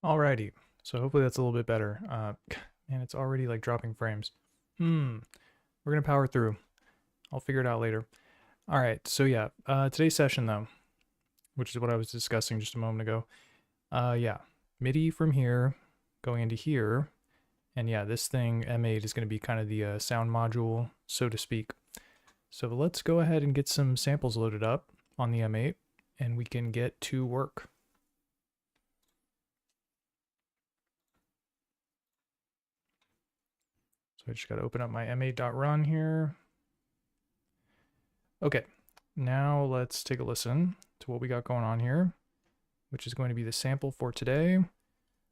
Alrighty, so hopefully that's a little bit better. Man, it's already like dropping frames. We're gonna power through. I'll figure it out later. All right, so yeah, today's session though, which is what I was discussing just a moment ago. Yeah, MIDI from here going into here, and yeah, this thing M8 is gonna be kind of the sound module, so to speak. So let's go ahead and get some samples loaded up on the M8, and we can get to work. So I just got to open up my m8.run here. Okay, now let's take a listen to what we got going on here, which is going to be the sample for today,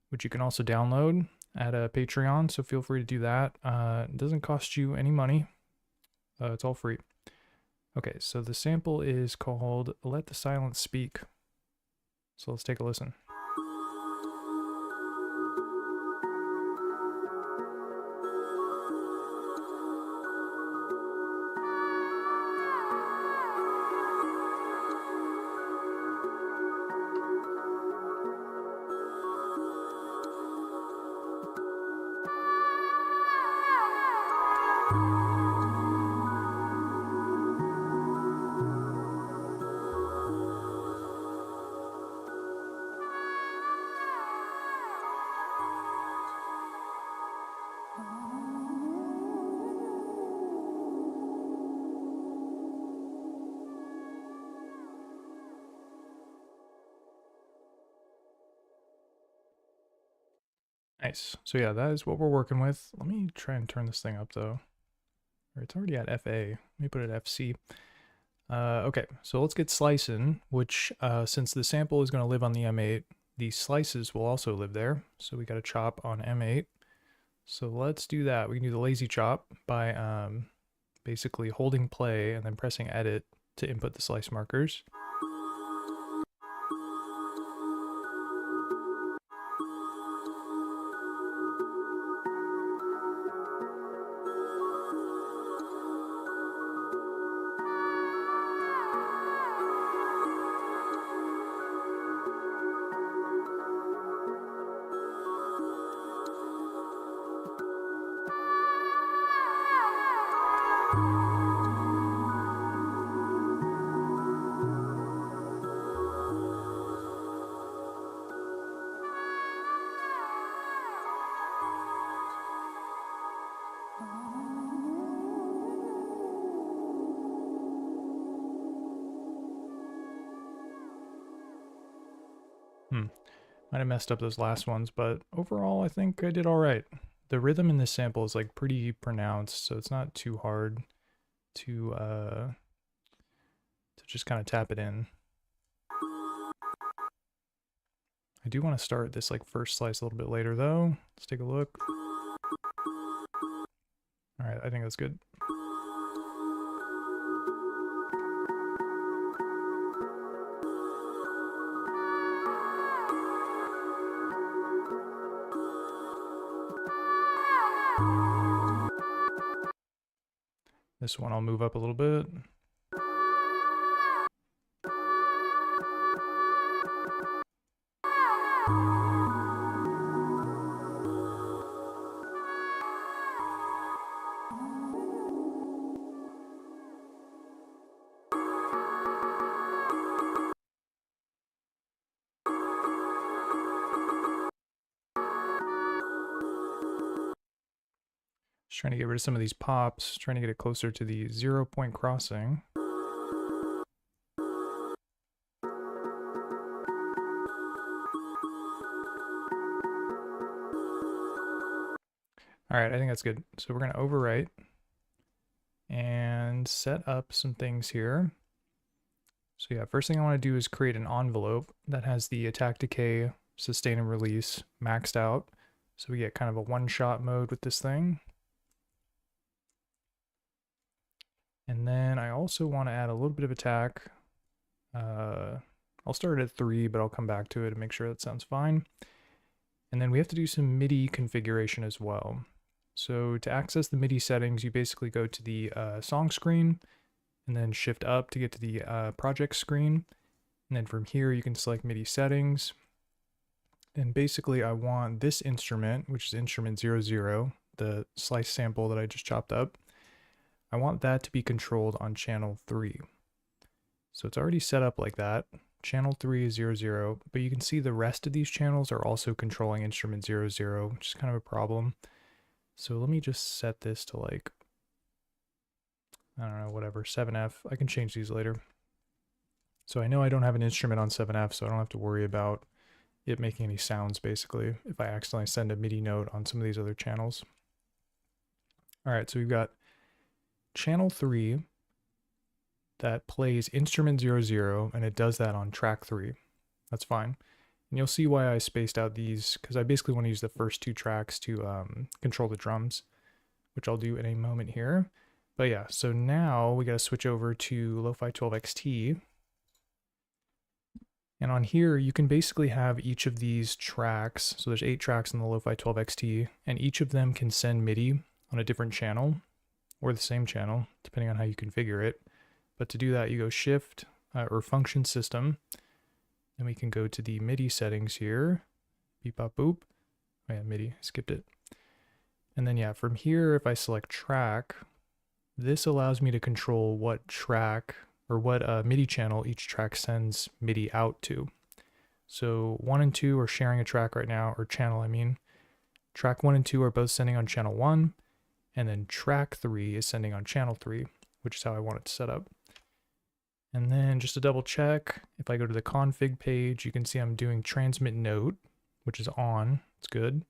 which you can also download at a Patreon, so feel free to do that. It doesn't cost you any money. It's all free. Okay, so the sample is called Let the Silence Speak. So let's take a listen. Nice. So yeah, that is what we're working with. Let me try and turn this thing up though. Or it's already at FA. Let me put it at FC. Okay, so let's get slicing, which since the sample is going to live on the M8, the slices will also live there. So we got to chop on M8. So let's do that. We can do the lazy chop by basically holding play and then pressing edit to input the slice markers. Might have messed up those last ones, but overall I think I did all right. The rhythm in this sample is like pretty pronounced, so it's not too hard to just kind of tap it in. I do want to start this like first slice a little bit later though. Let's take a look. All right, I think that's good. This one I'll move up a little bit. Just trying to get rid of some of these pops, trying to get it closer to the 0-point crossing. All right, I think that's good. So we're going to overwrite and set up some things here. So yeah, first thing I want to do is create an envelope that has the attack, decay, sustain, and release maxed out. So we get kind of a one-shot mode with this thing. And then I also want to add a little bit of attack. I'll start at 3, but I'll come back to it and make sure that sounds fine. And then we have to do some MIDI configuration as well. So to access the MIDI settings, you basically go to the song screen and then shift up to get to the project screen. And then from here, you can select MIDI settings. And basically I want this instrument, which is instrument 00, the slice sample that I just chopped up, I want that to be controlled on channel 3. So it's already set up like that. Channel 3 is 00, but you can see the rest of these channels are also controlling instrument 00, which is kind of a problem. So let me just set this to like, I don't know, whatever, 7F. I can change these later. So I know I don't have an instrument on 7F, so I don't have to worry about it making any sounds, basically, if I accidentally send a MIDI note on some of these other channels. All right, so we've got channel 3 that plays instrument 00, and it does that on track 3. That's fine. And you'll see why I spaced out these, because I basically want to use the first 2 tracks to control the drums, which I'll do in a moment here. But yeah, so now we got to switch over to Lofi-12 XT. And on here, you can basically have each of these tracks. So there's 8 tracks in the Lofi-12 XT, and each of them can send MIDI on a different channel, or the same channel, depending on how you configure it. But to do that, you go Shift or Function System, and we can go to the MIDI settings here. Beep, bop, boop. Oh yeah, MIDI, skipped it. And then yeah, from here, if I select track, this allows me to control what track or what MIDI channel each track sends MIDI out to. So 1 and 2 are sharing a track right now, or channel I mean. Track 1 and 2 are both sending on channel 1, and then track 3 is sending on channel 3, which is how I want it set up. And then just to double check, if I go to the config page, you can see I'm doing transmit note, which is on, it's good. And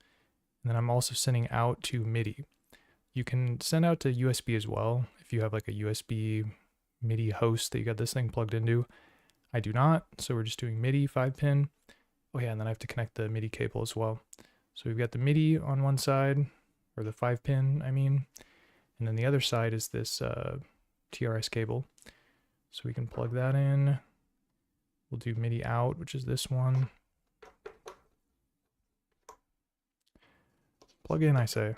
then I'm also sending out to MIDI. You can send out to USB as well, if you have like a USB MIDI host that you got this thing plugged into. I do not, so we're just doing MIDI 5-pin. Oh yeah, and then I have to connect the MIDI cable as well. So we've got the MIDI on one side, or the 5-pin, I mean, and then the other side is this TRS cable. So we can plug that in. We'll do MIDI out, which is this one. Plug in, I say.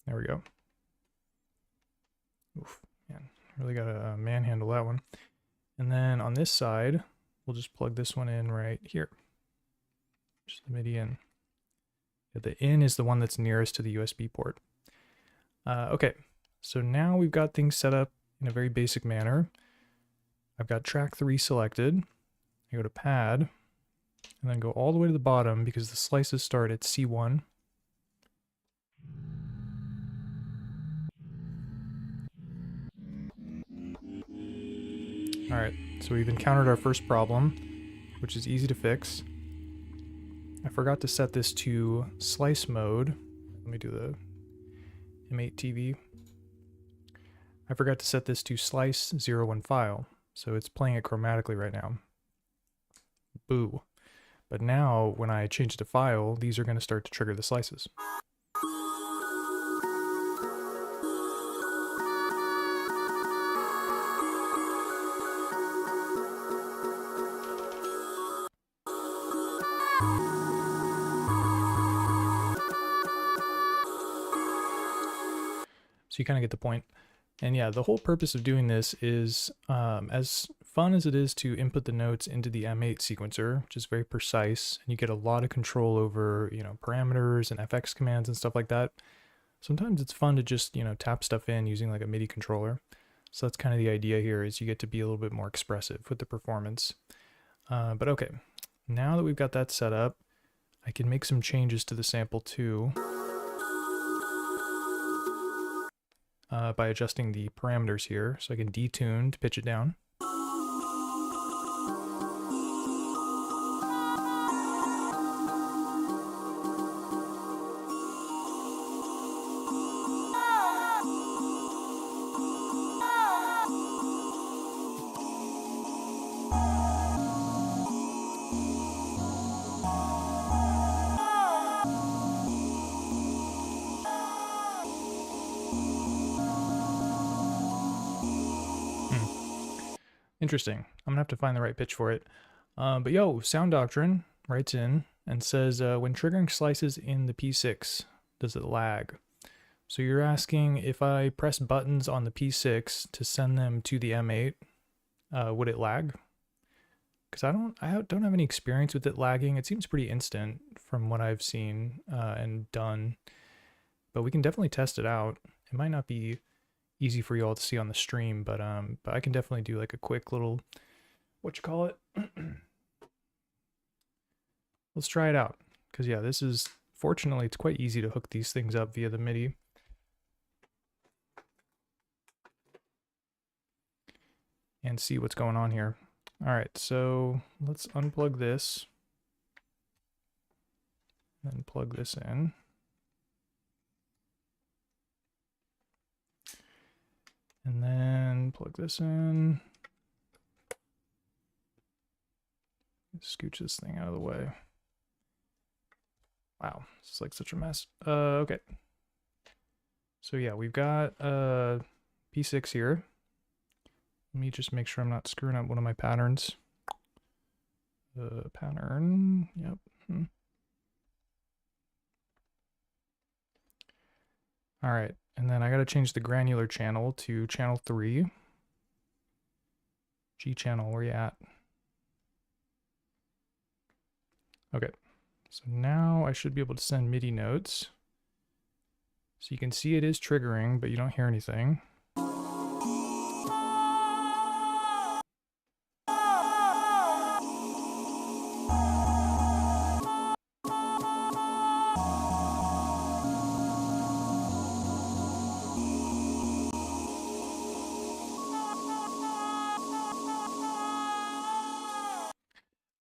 There we go. Oof, man, really gotta manhandle that one. And then on this side, we'll just plug this one in right here. Just the MIDI in. The in is the one that's nearest to the USB port. Okay, so now we've got things set up in a very basic manner. I've got track 3 selected. I go to pad, and then go all the way to the bottom because the slices start at C1. All right, so we've encountered our first problem, which is easy to fix. I forgot to set this to slice mode. Let me do the M8 TV. I forgot to set this to slice 01 file, so it's playing it chromatically right now. Boo. But now, when I change it to file, these are going to start to trigger the slices. So you kind of get the point. And yeah, the whole purpose of doing this is as fun as it is to input the notes into the M8 sequencer, which is very precise, and you get a lot of control over, you know, parameters and FX commands and stuff like that. Sometimes it's fun to just, you know, tap stuff in using like a MIDI controller. So that's kind of the idea here, is you get to be a little bit more expressive with the performance. But okay, now that we've got that set up, I can make some changes to the sample too. By adjusting the parameters here, so I can detune to pitch it down. Interesting. I'm gonna have to find the right pitch for it. But yo, Sound Doctrine writes in and says, when triggering slices in the P6, does it lag? So you're asking if I press buttons on the P6 to send them to the M8, would it lag? because I don't have any experience with it lagging. It seems pretty instant from what I've seen and done, but we can definitely test it out. It might not be easy for you all to see on the stream, but I can definitely do like a quick little, what you call it? Let's try it out, because yeah, this is, fortunately, it's quite easy to hook these things up via the MIDI. And see what's going on here. All right, so let's unplug this and plug this in. And then plug this in. Scooch this thing out of the way. Wow, this is like such a mess. Okay. So yeah, we've got P6 here. Let me just make sure I'm not screwing up one of my patterns. Pattern, yep. All right, and then I gotta change the granular channel to channel 3. G channel, where you at? Okay, so now I should be able to send MIDI notes. So you can see it is triggering, but you don't hear anything.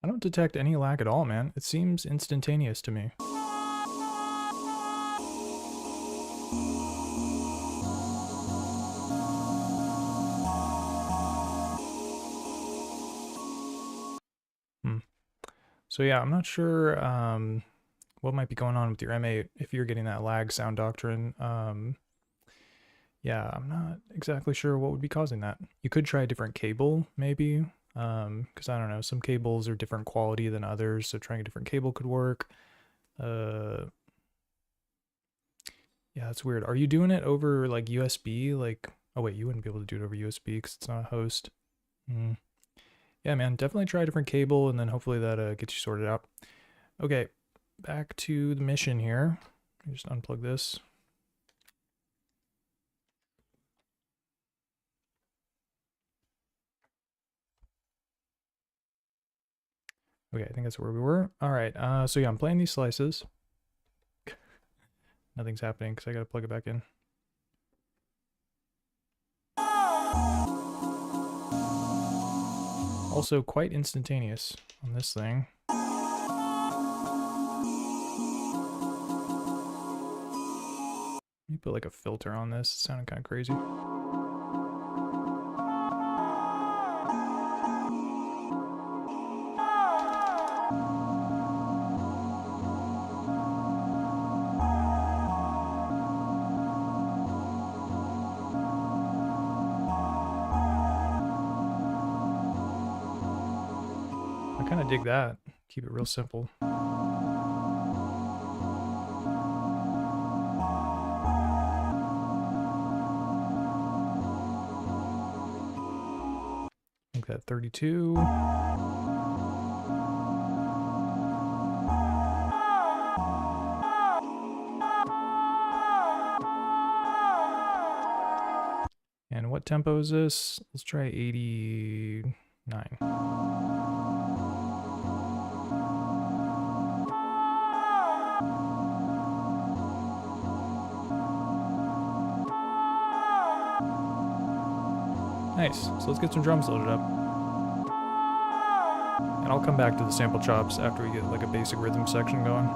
I don't detect any lag at all, man. It seems instantaneous to me. So yeah, I'm not sure what might be going on with your M8 if you're getting that lag sound doctrine. Yeah, I'm not exactly sure what would be causing that. You could try a different cable, maybe, because I don't know, some cables are different quality than others, so trying a different cable could work. Yeah, that's weird. Are you doing it over like USB? Like, oh wait, you wouldn't be able to do it over USB because it's not a host. Yeah, man, definitely try a different cable, and then hopefully that gets you sorted out. Okay, back to the mission here. Just unplug this. Okay, I think that's where we were. All right, so yeah, I'm playing these slices. Nothing's happening because I gotta plug it back in. Also quite instantaneous on this thing. Let me put like a filter on this. It sounded kind of crazy. I kind of dig that. Keep it real simple. Make that 32. And what tempo is this? Let's try 89. Nice. So let's get some drums loaded up. And I'll come back to the sample chops after we get like a basic rhythm section going.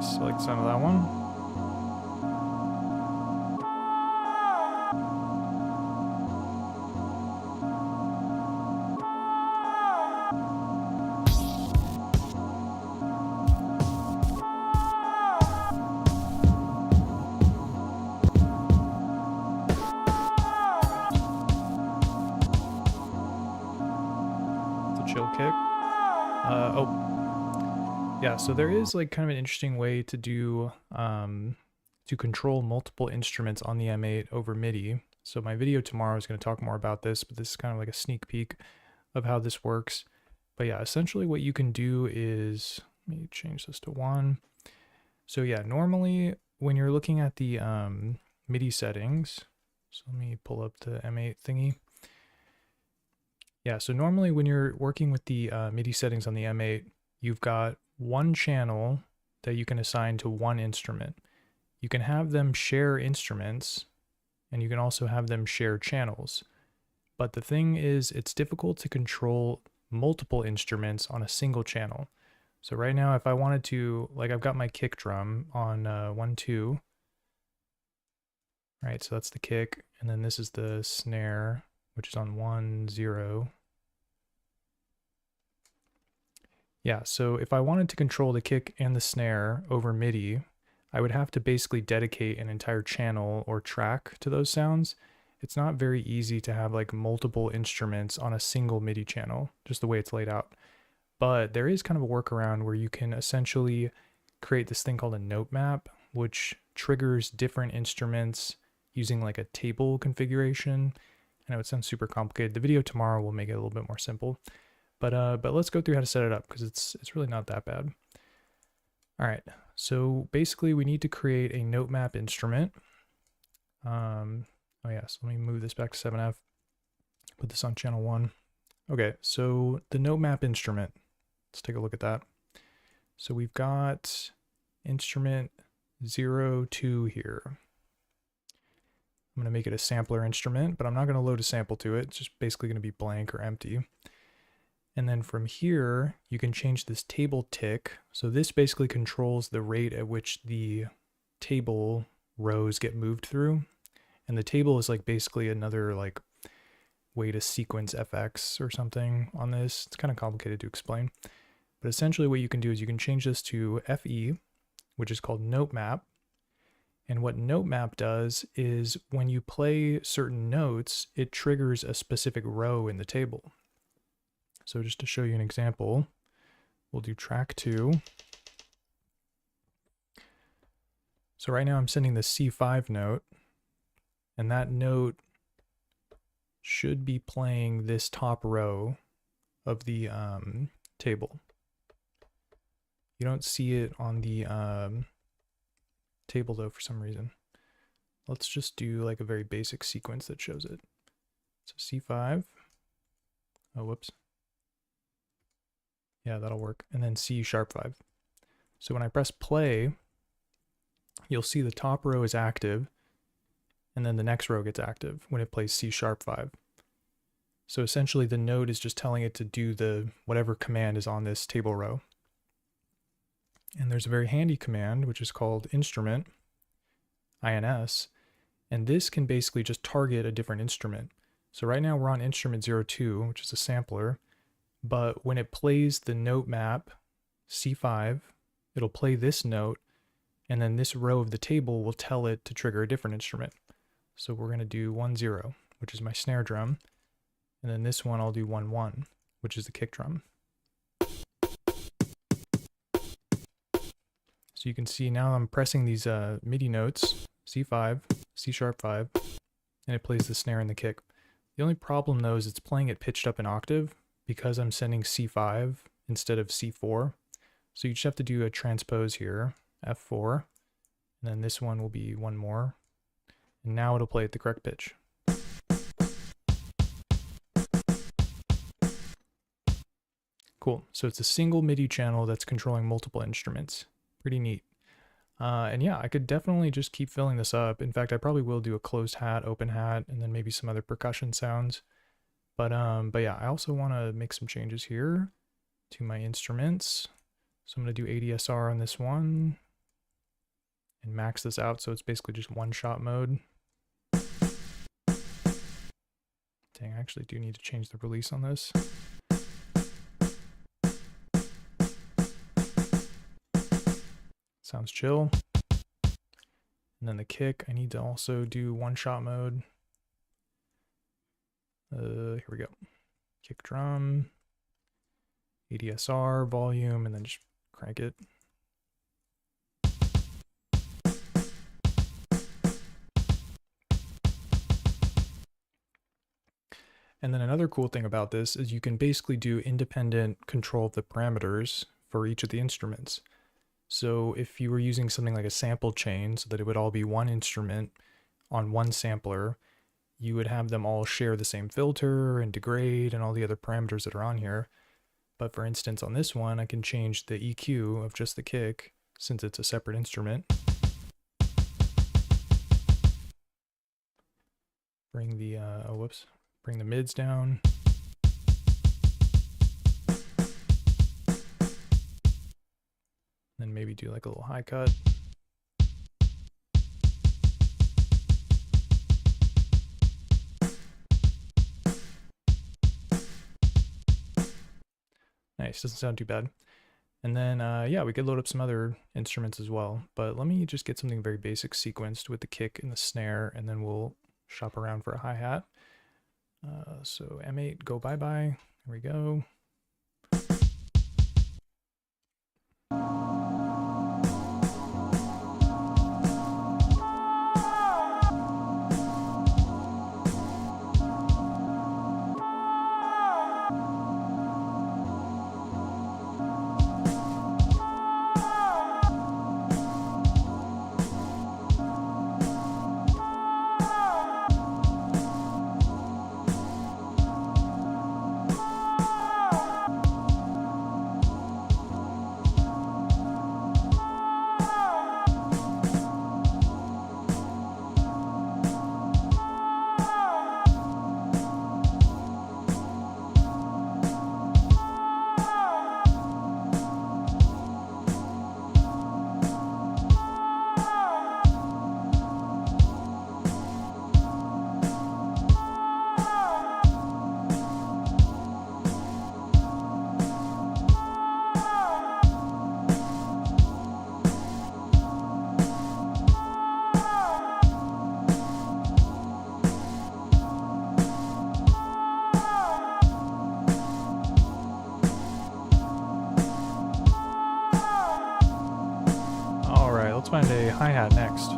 Nice, I like the sound of that one. Chill kick. Yeah, so there is like kind of an interesting way to do to control multiple instruments on the M8 over MIDI. So my video tomorrow is going to talk more about this, but this is kind of like a sneak peek of how this works. But yeah, essentially what you can do is, let me change this to 1. So yeah, normally when you're looking at the MIDI settings, so let me pull up the M8 thingy. Yeah, so normally when you're working with the MIDI settings on the M8, you've got one channel that you can assign to one instrument. You can have them share instruments, and you can also have them share channels. But the thing is, it's difficult to control multiple instruments on a single channel. So right now, if I wanted to, like I've got my kick drum on 1, 2. Right, so that's the kick, and then this is the snare, which is on 1, 0. Yeah, so if I wanted to control the kick and the snare over MIDI, I would have to basically dedicate an entire channel or track to those sounds. It's not very easy to have like multiple instruments on a single MIDI channel, just the way it's laid out. But there is kind of a workaround where you can essentially create this thing called a note map, which triggers different instruments using like a table configuration. I know it sounds super complicated. The video tomorrow will make it a little bit more simple. But let's go through how to set it up, because it's really not that bad. All right, so basically we need to create a note map instrument. Oh yeah, so let me move this back to 7F. Put this on channel 1. Okay, so the note map instrument. Let's take a look at that. So we've got instrument 0, 2 here. I'm going to make it a sampler instrument, but I'm not going to load a sample to it. It's just basically going to be blank or empty. And then from here, you can change this table tick. So this basically controls the rate at which the table rows get moved through. And the table is like basically another like way to sequence FX or something on this. It's kind of complicated to explain. But essentially what you can do is you can change this to FE, which is called note map. And what note map does is when you play certain notes, it triggers a specific row in the table. So just to show you an example, we'll do track 2. So right now I'm sending the C5 note, and that note should be playing this top row of the table. You don't see it on the table though for some reason. Let's just do like a very basic sequence that shows it. So C5. Oh, whoops. Yeah, that'll work. And then C#5. So when I press play, you'll see the top row is active, and then the next row gets active when it plays C#5. So essentially the note is just telling it to do the whatever command is on this table row. And there's a very handy command, which is called instrument, INS, and this can basically just target a different instrument. So right now we're on instrument 02, which is a sampler, but when it plays the note map C5, it'll play this note, and then this row of the table will tell it to trigger a different instrument. So we're going to do 1, 0, which is my snare drum, and then this one I'll do 1, 1, which is the kick drum. So you can see now I'm pressing these MIDI notes, C5, C#5, and it plays the snare and the kick. The only problem though is it's playing it pitched up an octave because I'm sending C5 instead of C4. So you just have to do a transpose here, F4, and then this one will be one more. And now it'll play at the correct pitch. Cool, so it's a single MIDI channel that's controlling multiple instruments. Pretty neat. And yeah, I could definitely just keep filling this up. In fact, I probably will do a closed hat, open hat, and then maybe some other percussion sounds. But yeah, I also want to make some changes here to my instruments. So I'm going to do ADSR on this one. and max this out so it's basically just one-shot mode. Dang, I actually do need to change the release on this. Sounds chill. And then the kick, I need to also do one-shot mode. Here we go. Kick drum, ADSR, volume, and then just crank it. And then another cool thing about this is you can basically do independent control of the parameters for each of the instruments. So if you were using something like a sample chain so that it would all be one instrument on one sampler, you would have them all share the same filter and degrade and all the other parameters that are on here. But for instance, on this one, I can change the EQ of just the kick since it's a separate instrument. Bring the, bring the mids down. Then maybe do like a little high cut. Nice, doesn't sound too bad. And then, yeah, we could load up some other instruments as well. But let me just get something very basic sequenced with the kick and the snare, and then we'll shop around for a hi-hat. So M8, go bye-bye. Here we go. Let's find a hi-hat next.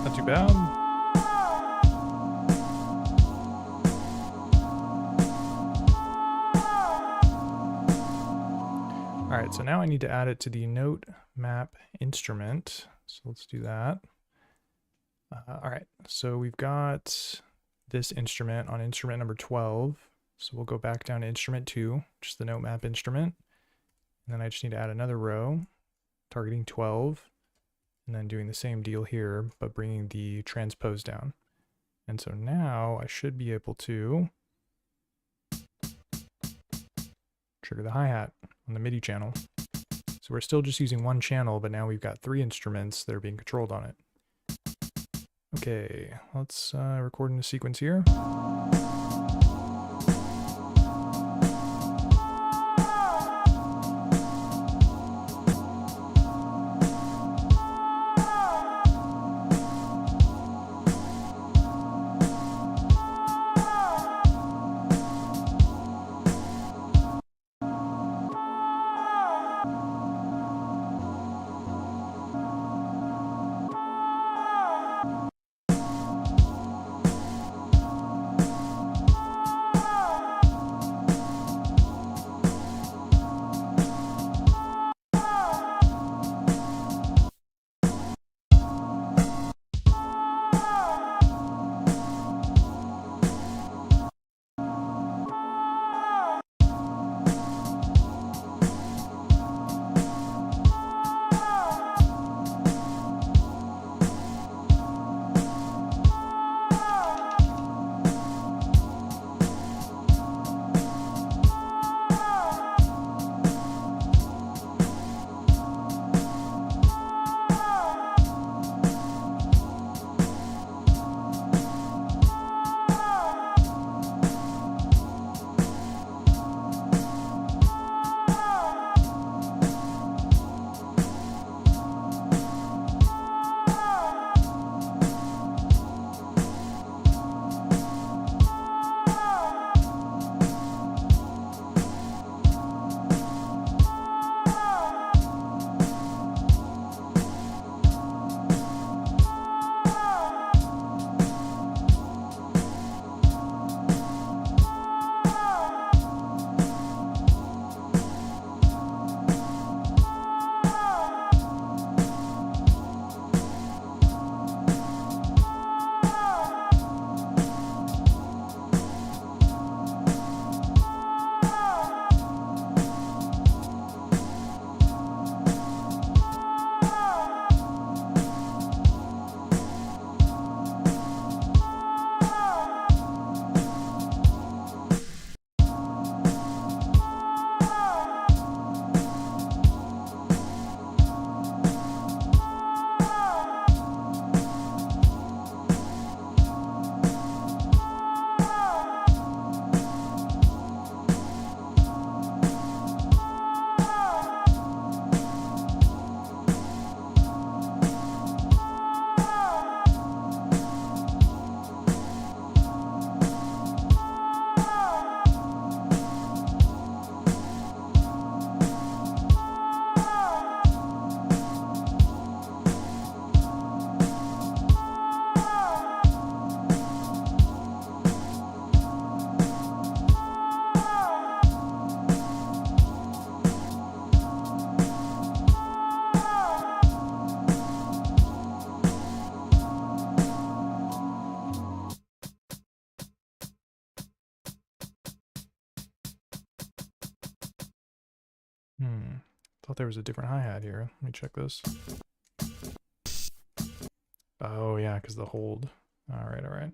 Not too bad. All right, so now I need to add it to the note map instrument. So let's do that. All right, so we've got this instrument on instrument number 12. So we'll go back down to instrument 2, just the note map instrument. And then I just need to add another row, targeting 12, and then doing the same deal here, but bringing the transpose down. And so now I should be able to trigger the hi-hat on the MIDI channel. So we're still just using one channel, but now we've got 3 instruments that are being controlled on it. Okay, let's record in the sequence here. Thought there was a different hi-hat here. Let me check this. Oh yeah, because the hold. All right, all right.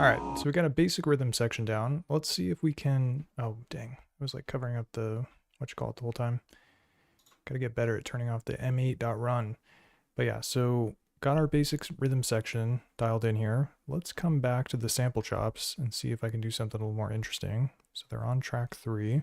Alright, so we got a basic rhythm section down. Let's see if we can... Oh, dang. I was like covering up the... the whole time. Gotta get better at turning off the M8.run. But yeah, so got our basic rhythm section dialed in here. Let's come back to the sample chops and see if I can do something a little more interesting. So they're on track 3.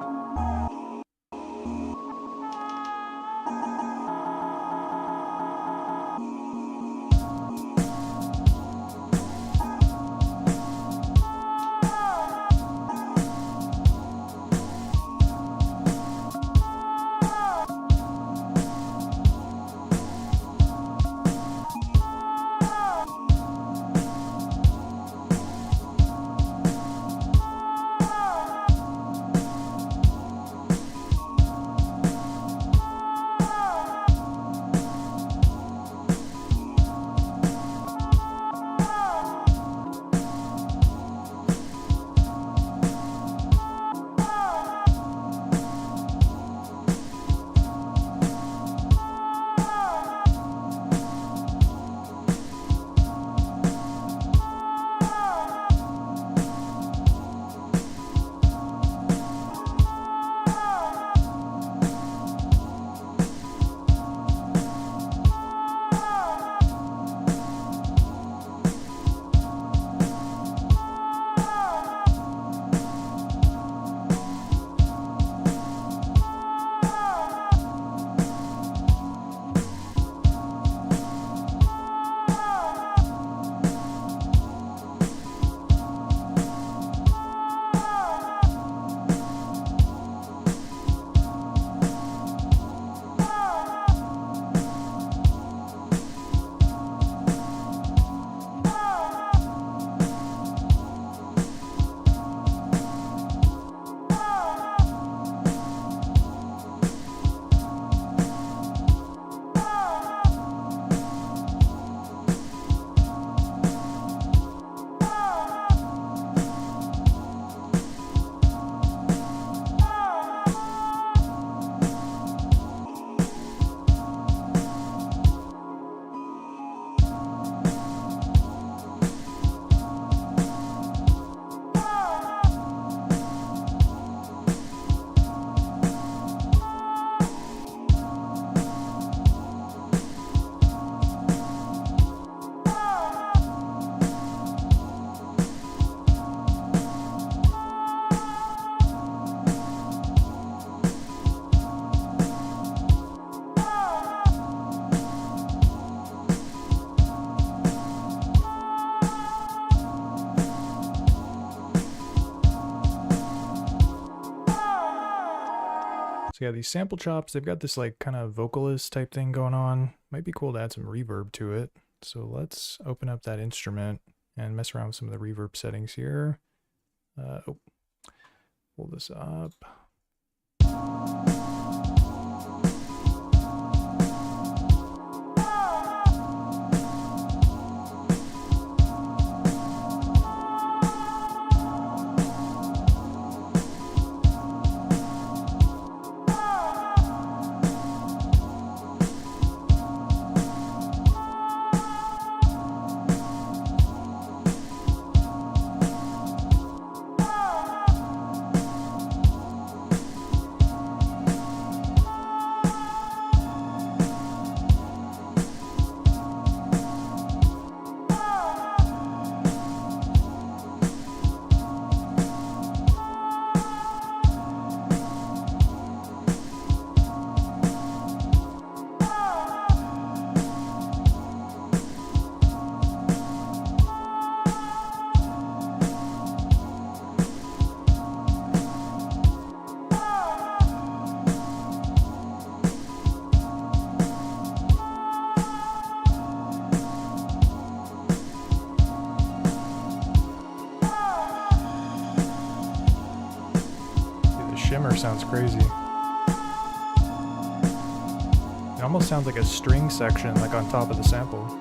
So yeah, these sample chops, they've got this like kind of vocalist type thing going on. Might be cool to add some reverb to it. So let's open up that instrument and mess around with some of the reverb settings here. Pull this up. Shimmer sounds crazy. It almost sounds like a string section, like on top of the sample.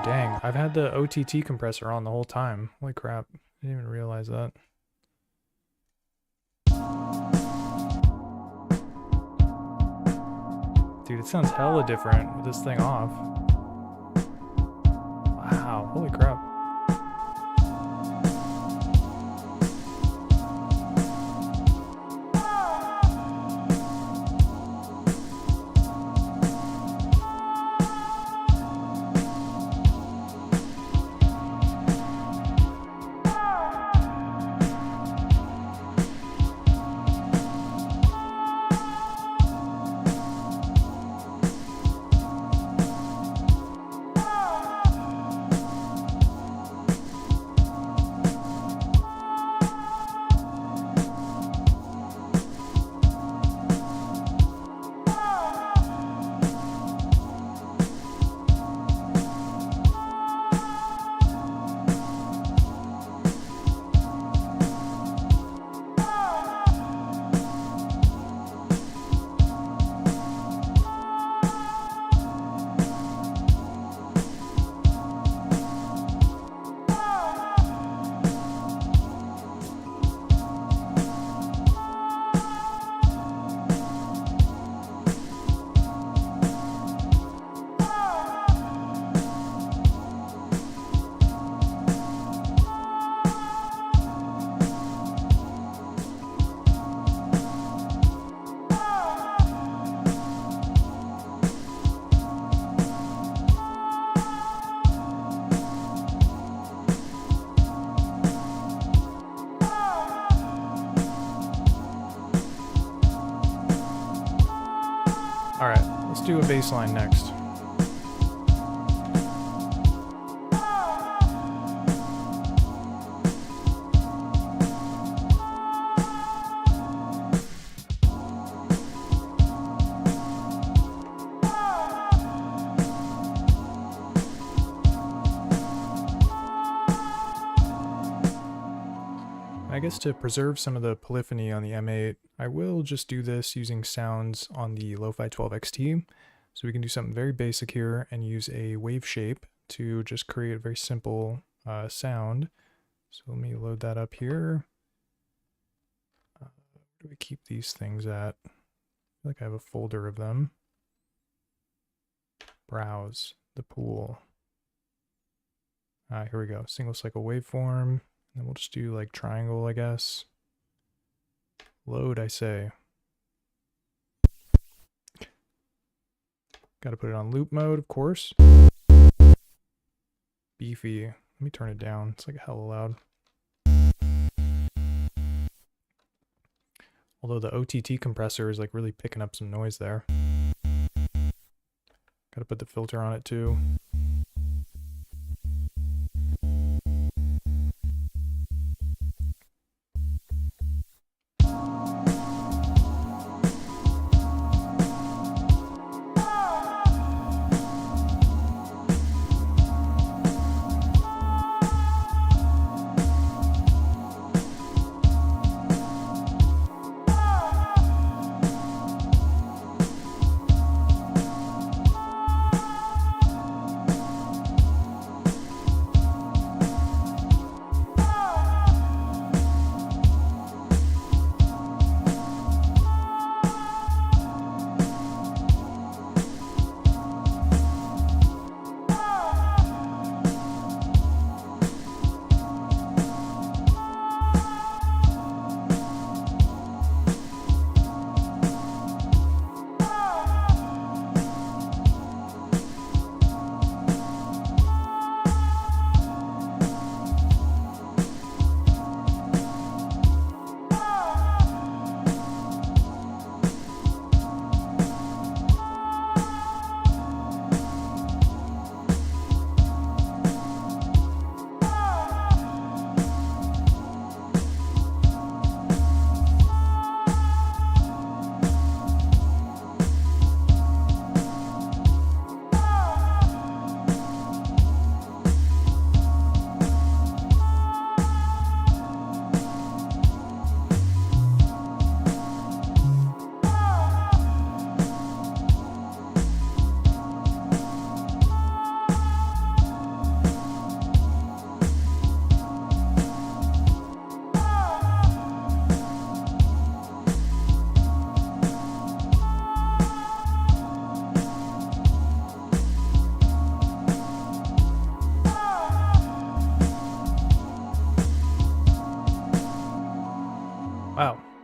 Oh, dang. I've had the OTT compressor on the whole time. Holy crap. I didn't even realize that. Dude, it sounds hella different with this thing off. Wow, holy crap. Alright, let's do a bass line next. I guess to preserve some of the polyphony on the M8, I will just do this using sounds on the Lofi-12 XT. So we can do something very basic here and use a wave shape to just create a very simple sound. So let me load that up here. Where do we keep these things at? I feel like I have a folder of them. Browse the pool. Here we go. Single cycle waveform. And we'll just do like triangle, I guess. Load, I say. Got to put it on loop mode, of course. Beefy. Let me turn it down. It's like hella loud. Although the OTT compressor is like really picking up some noise there. Got to put the filter on it too.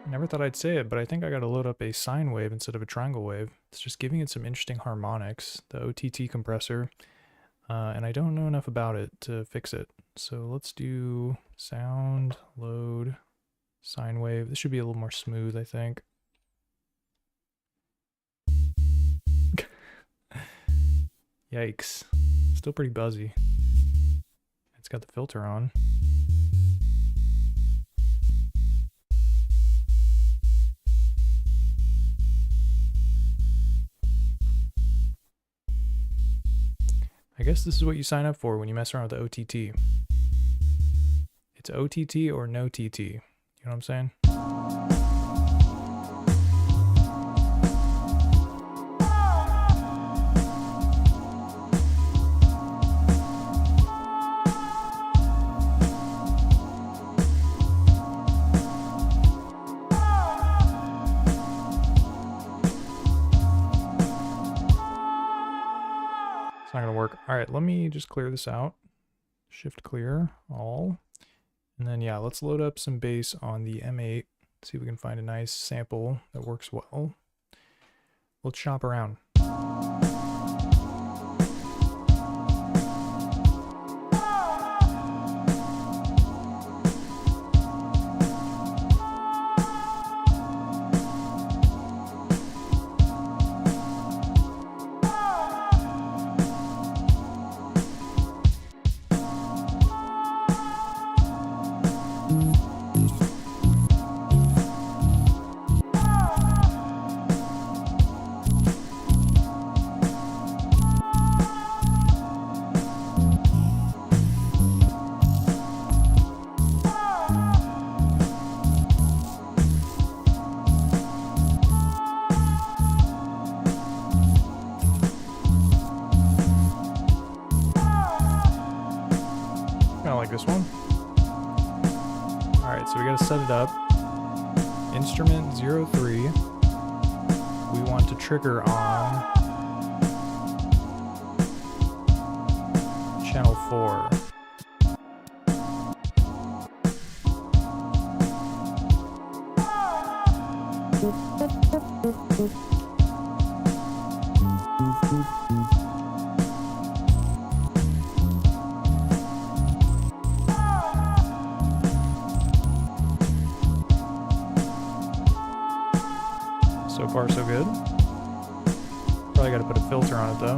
I never thought I'd say it, but I think I gotta load up a sine wave instead of a triangle wave. It's just giving it some interesting harmonics, the OTT compressor, and I don't know enough about it to fix it. So let's do sound, load, sine wave. This should be a little more smooth, I think. Yikes. Still pretty buzzy. It's got the filter on. I guess this is what you sign up for when you mess around with the OTT. It's OTT or no TT. You know what I'm saying? It's not gonna work. All right, let me just clear this out. Shift clear all. And then yeah, let's load up some bass on the M8. See if we can find a nice sample that works well. Let's shop around. I like this one. Alright, so we gotta set it up. Instrument 03. We want to trigger on channel 4. So far, so good. Probably got to put a filter on it though.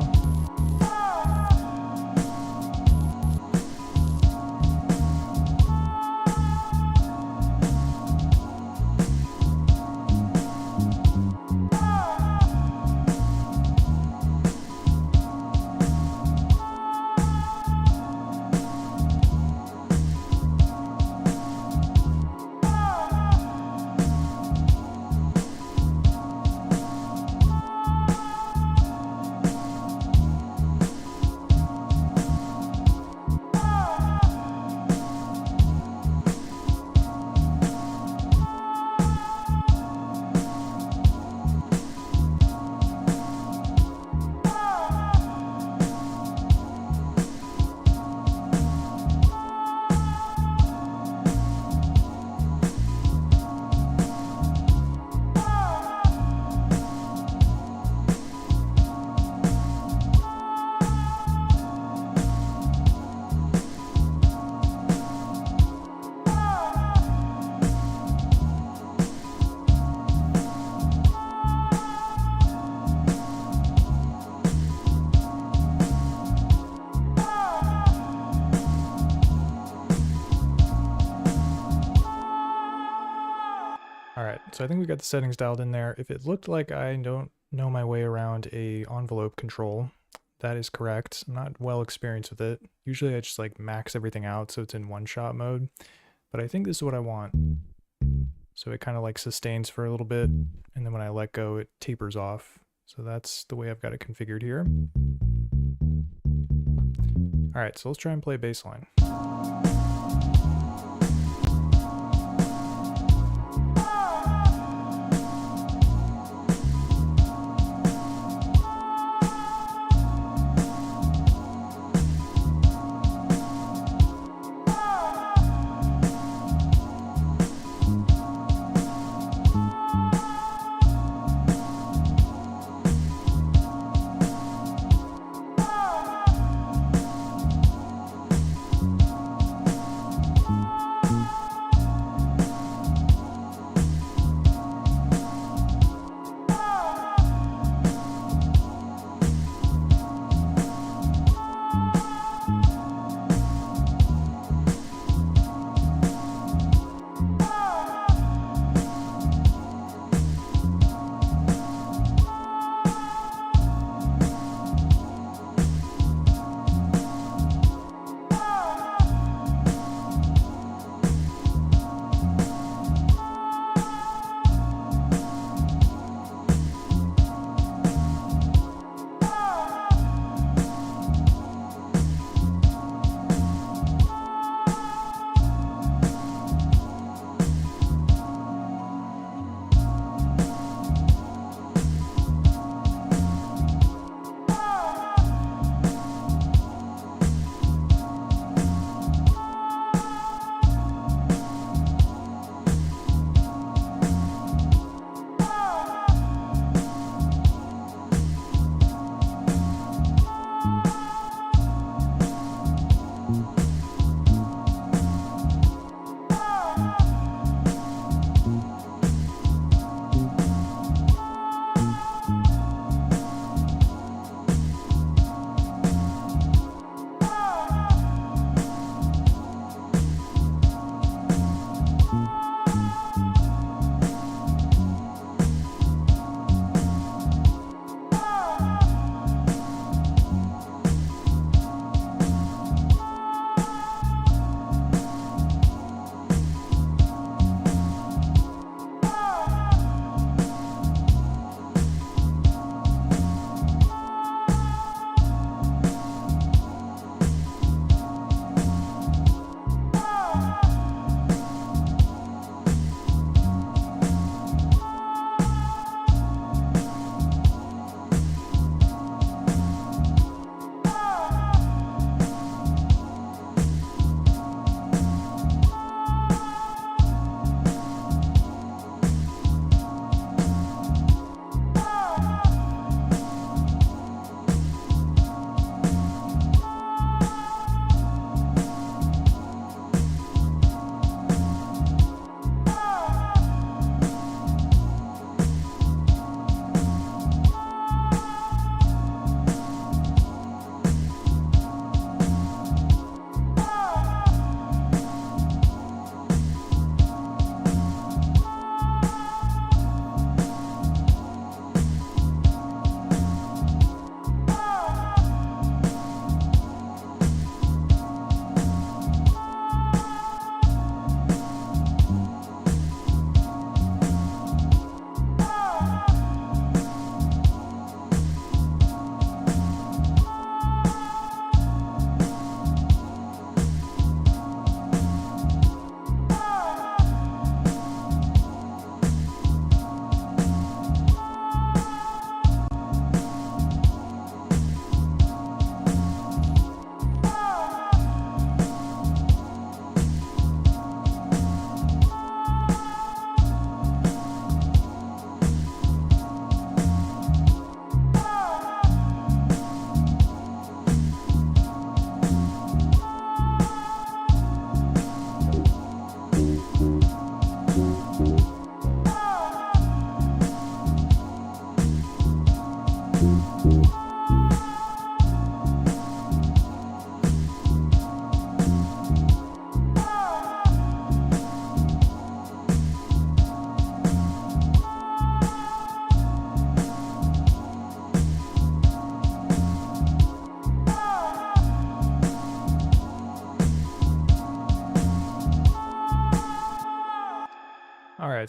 Alright, so I think we got the settings dialed in there. If it looked like I don't know my way around a envelope control, that is correct. I'm not well experienced with it. Usually I just like max everything out so it's in one-shot mode. But I think this is what I want. So it kind of like sustains for a little bit, and then when I let go, it tapers off. So that's the way I've got it configured here. Alright, so let's try and play bass line.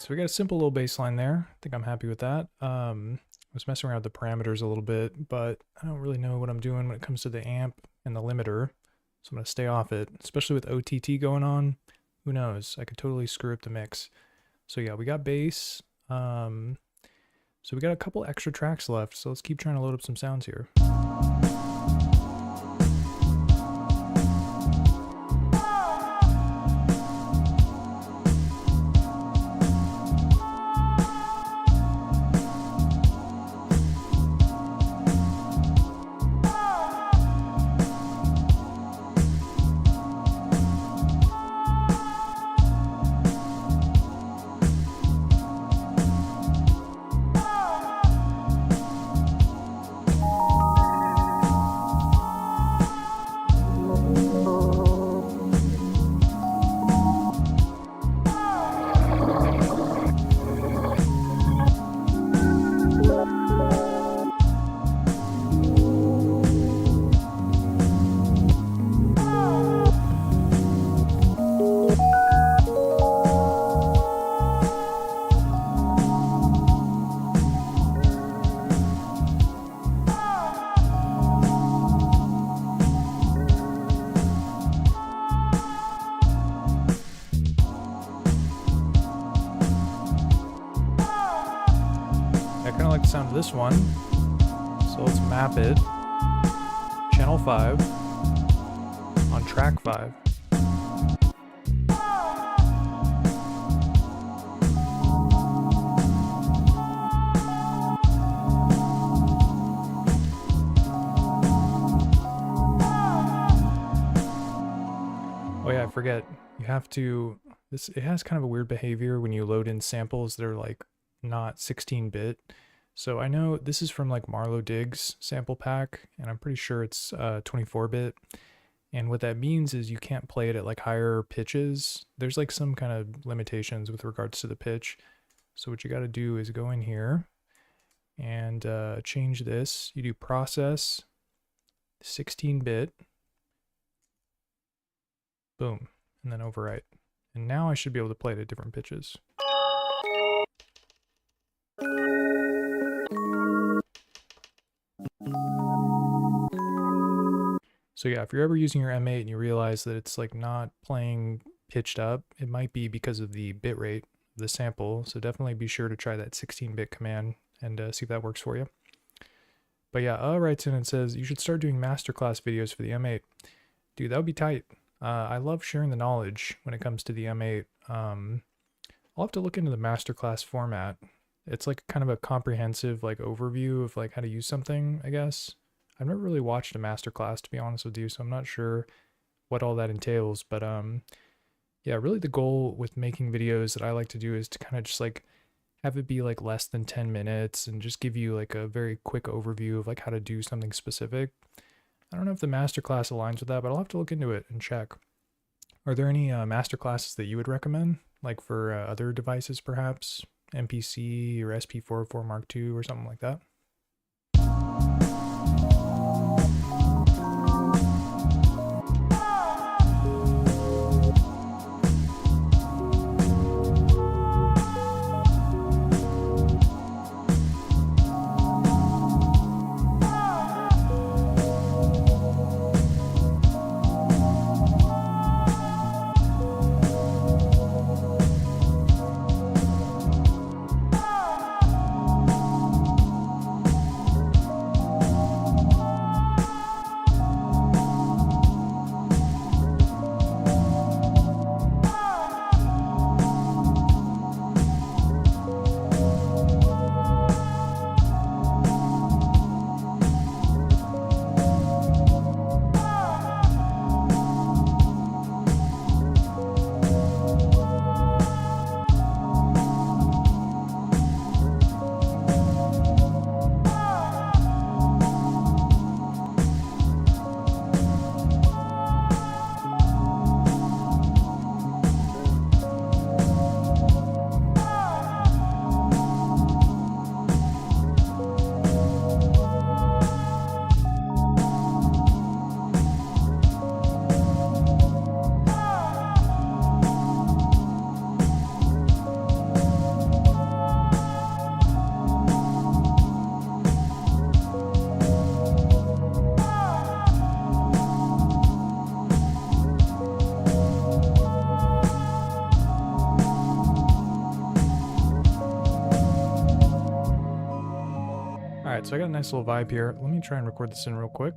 right, so we got a simple little bass line there. I think I'm happy with that. I was messing around with the parameters a little bit, but I don't really know what I'm doing when it comes to the amp and the limiter, so I'm going to stay off it, especially with OTT going on. Who knows? I could totally screw up the mix. So yeah, we got bass. So we got a couple extra tracks left, so let's keep trying to load up some sounds here. I kind of like the sound of this one, so let's map it. Channel 5 on track 5. Oh yeah, I forget. You have to, it has kind of a weird behavior when you load in samples that are like not 16-bit. So I know this is from like Marlo Diggs sample pack, and I'm pretty sure it's 24-bit. And what that means is you can't play it at like higher pitches. There's like some kind of limitations with regards to the pitch. So what you got to do is go in here and change this. You do process 16-bit. Boom, and then overwrite. And now I should be able to play it at different pitches. So yeah, if you're ever using your M8 and you realize that it's like not playing pitched up, it might be because of the bit rate of the sample. So definitely be sure to try that 16-bit command and see if that works for you. But yeah, writes in and says, you should start doing masterclass videos for the M8. Dude, that would be tight. I love sharing the knowledge when it comes to the M8. I'll have to look into the masterclass format. It's like kind of a comprehensive like overview of like how to use something, I guess. I've never really watched a masterclass, to be honest with you, so I'm not sure what all that entails. But yeah, really the goal with making videos that I like to do is to kind of just like have it be like less than 10 minutes and just give you like a very quick overview of like how to do something specific. I don't know if the masterclass aligns with that, but I'll have to look into it and check. Are there any masterclasses that you would recommend, like for other devices perhaps? MPC or SP404 Mark II or something like that? so I got a nice little vibe here. Let me try and record this in real quick.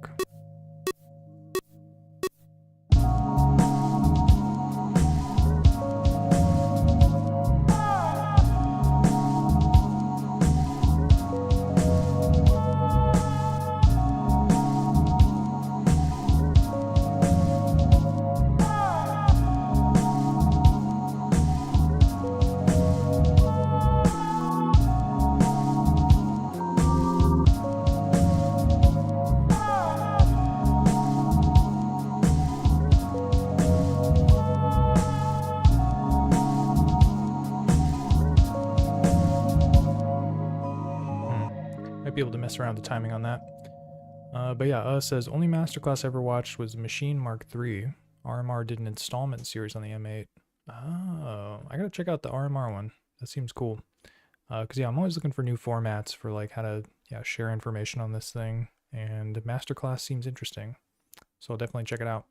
Be able to mess around with the timing on that. But yeah, says only masterclass I ever watched was Machine Mark III. RMR did an installment series on the M8. Oh, I gotta check out the RMR one. That seems cool. Cause yeah, I'm always looking for new formats for like how to share information on this thing, and masterclass seems interesting. So I'll definitely check it out.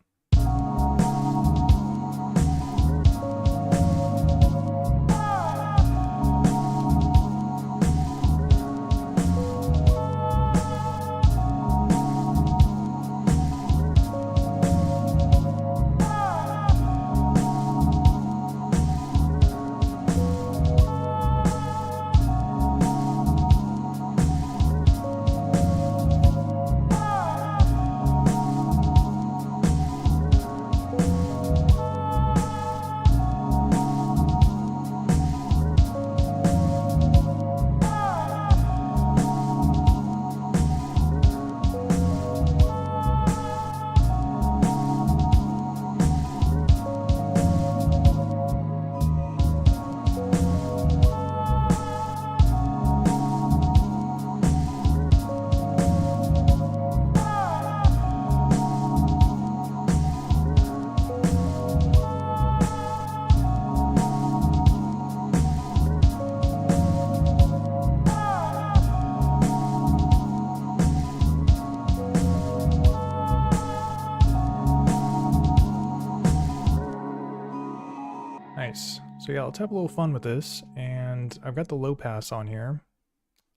Nice. So yeah, let's have a little fun with this, and I've got the low pass on here.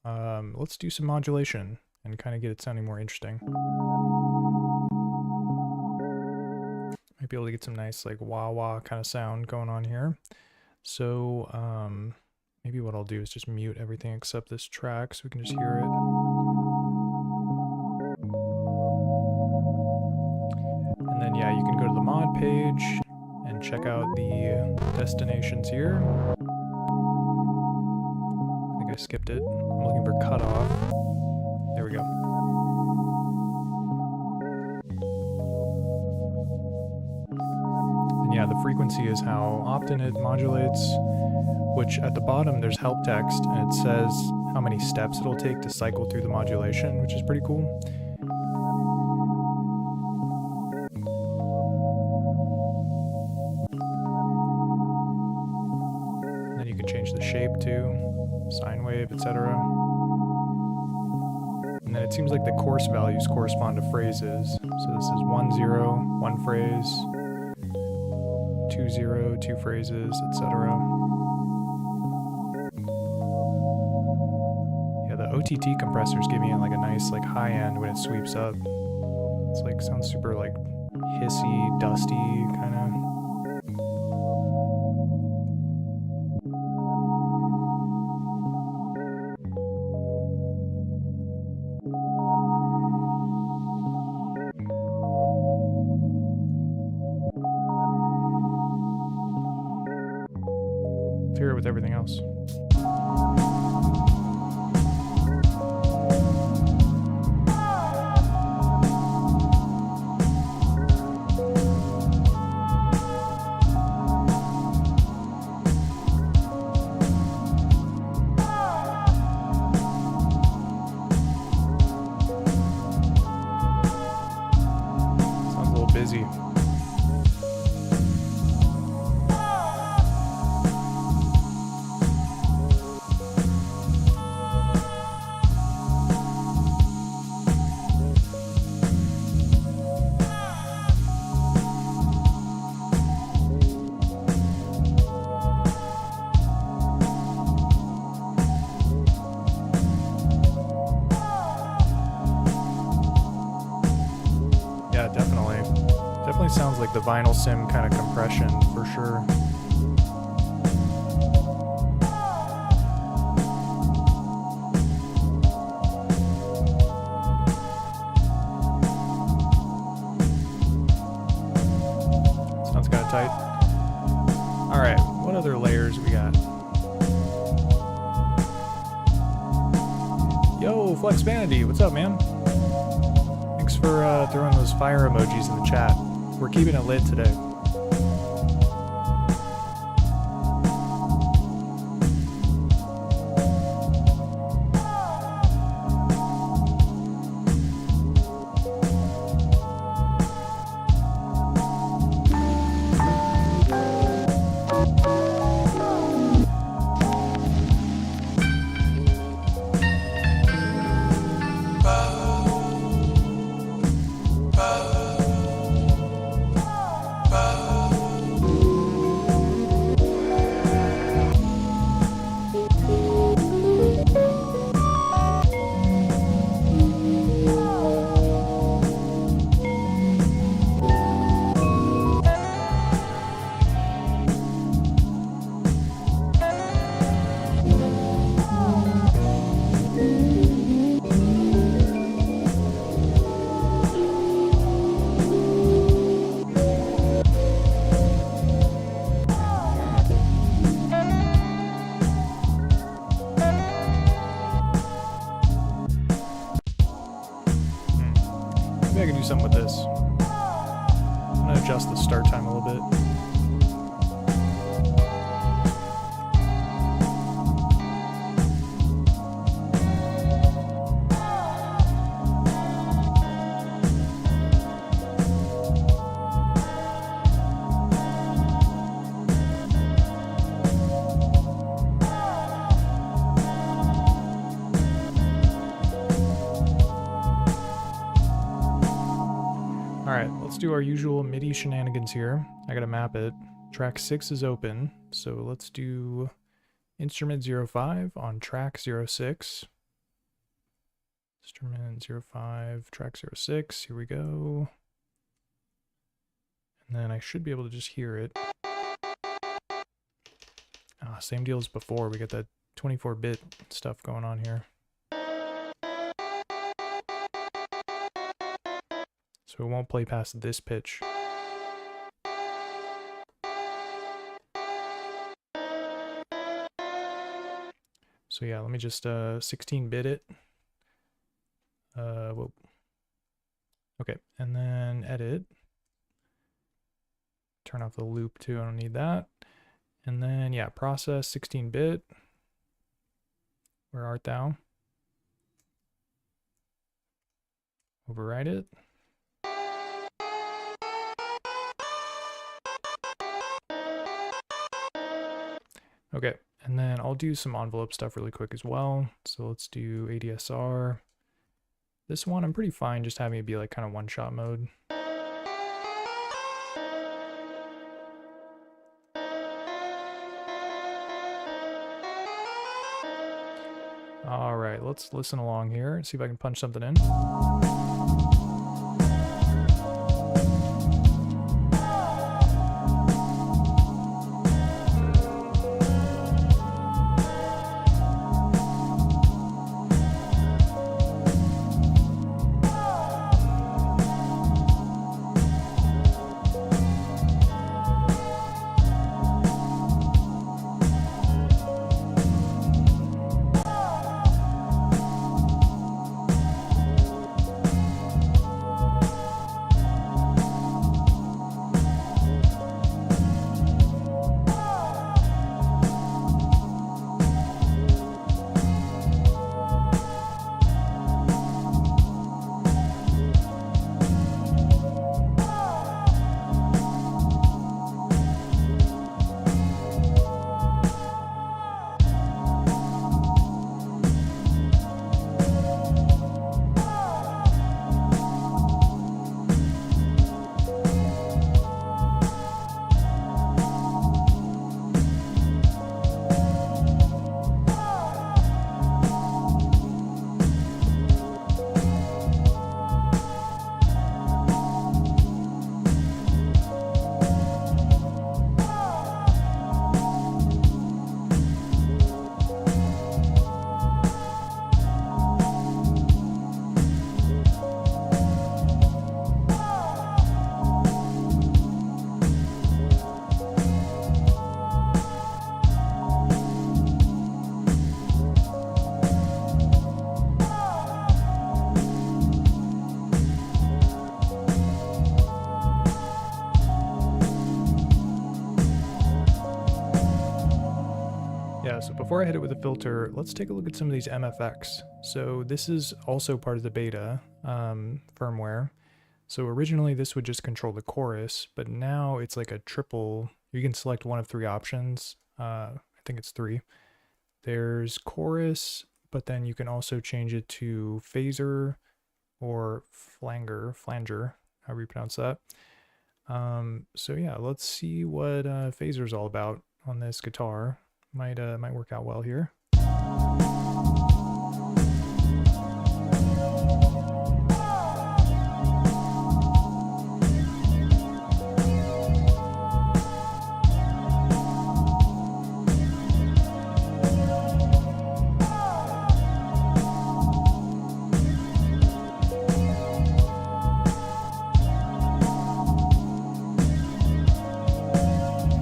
Let's do some modulation and kind of get it sounding more interesting. Might be able to get some nice like wah-wah kind of sound going on here. So maybe what I'll do is just mute everything except this track so we can just hear it. And then yeah, you can go to the mod page and check out the destinations here. I think I skipped it. I'm looking for cutoff. There we go. And yeah, the frequency is how often it modulates, which at the bottom there's help text and it says how many steps it'll take to cycle through the modulation, which is pretty cool. Change the shape to sine wave, etc. And then it seems like the coarse values correspond to phrases. So this is 1 0, one phrase, 2 0, two phrases, etc. Yeah, the OTT compressor is giving it like a nice like high end when it sweeps up. It's like sounds super like hissy, dusty kind of. Hear it with everything else. Sounds a little busy. definitely sounds like the vinyl sim kind of compression for sure. Sounds kind of tight. All right, what other layers we got? Yo, Flex Vanity, what's up, man? Thanks for throwing those fire emojis in the chat. We're keeping it lit today. Maybe I can do something with this. I'm gonna adjust the start time a little bit. Alright, let's do our usual MIDI shenanigans here. I gotta map it. Track 6 is open, so let's do instrument 05 on track 06. Instrument 05, track 06, here we go. And then I should be able to just hear it. Same deal as before, we got that 24-bit stuff going on here. So it won't play past this pitch. So yeah, let me just 16-bit it. Whoa. Okay, and then edit. Turn off the loop too, I don't need that. And then yeah, process 16-bit. Where art thou? Override it. Okay, and then I'll do some envelope stuff really quick as well. So let's do ADSR. This one I'm pretty fine just having it be like kind of one-shot mode. All right, let's listen along here and see if I can punch something in. before I hit it with a filter, let's take a look at some of these MFX. So this is also part of the beta firmware. So originally this would just control the chorus, but now it's like a triple. You can select one of 3 options. I think it's 3. There's chorus, but then you can also change it to phaser or flanger, however you pronounce that. So yeah, let's see what phaser's all about on this guitar. Might work out well here.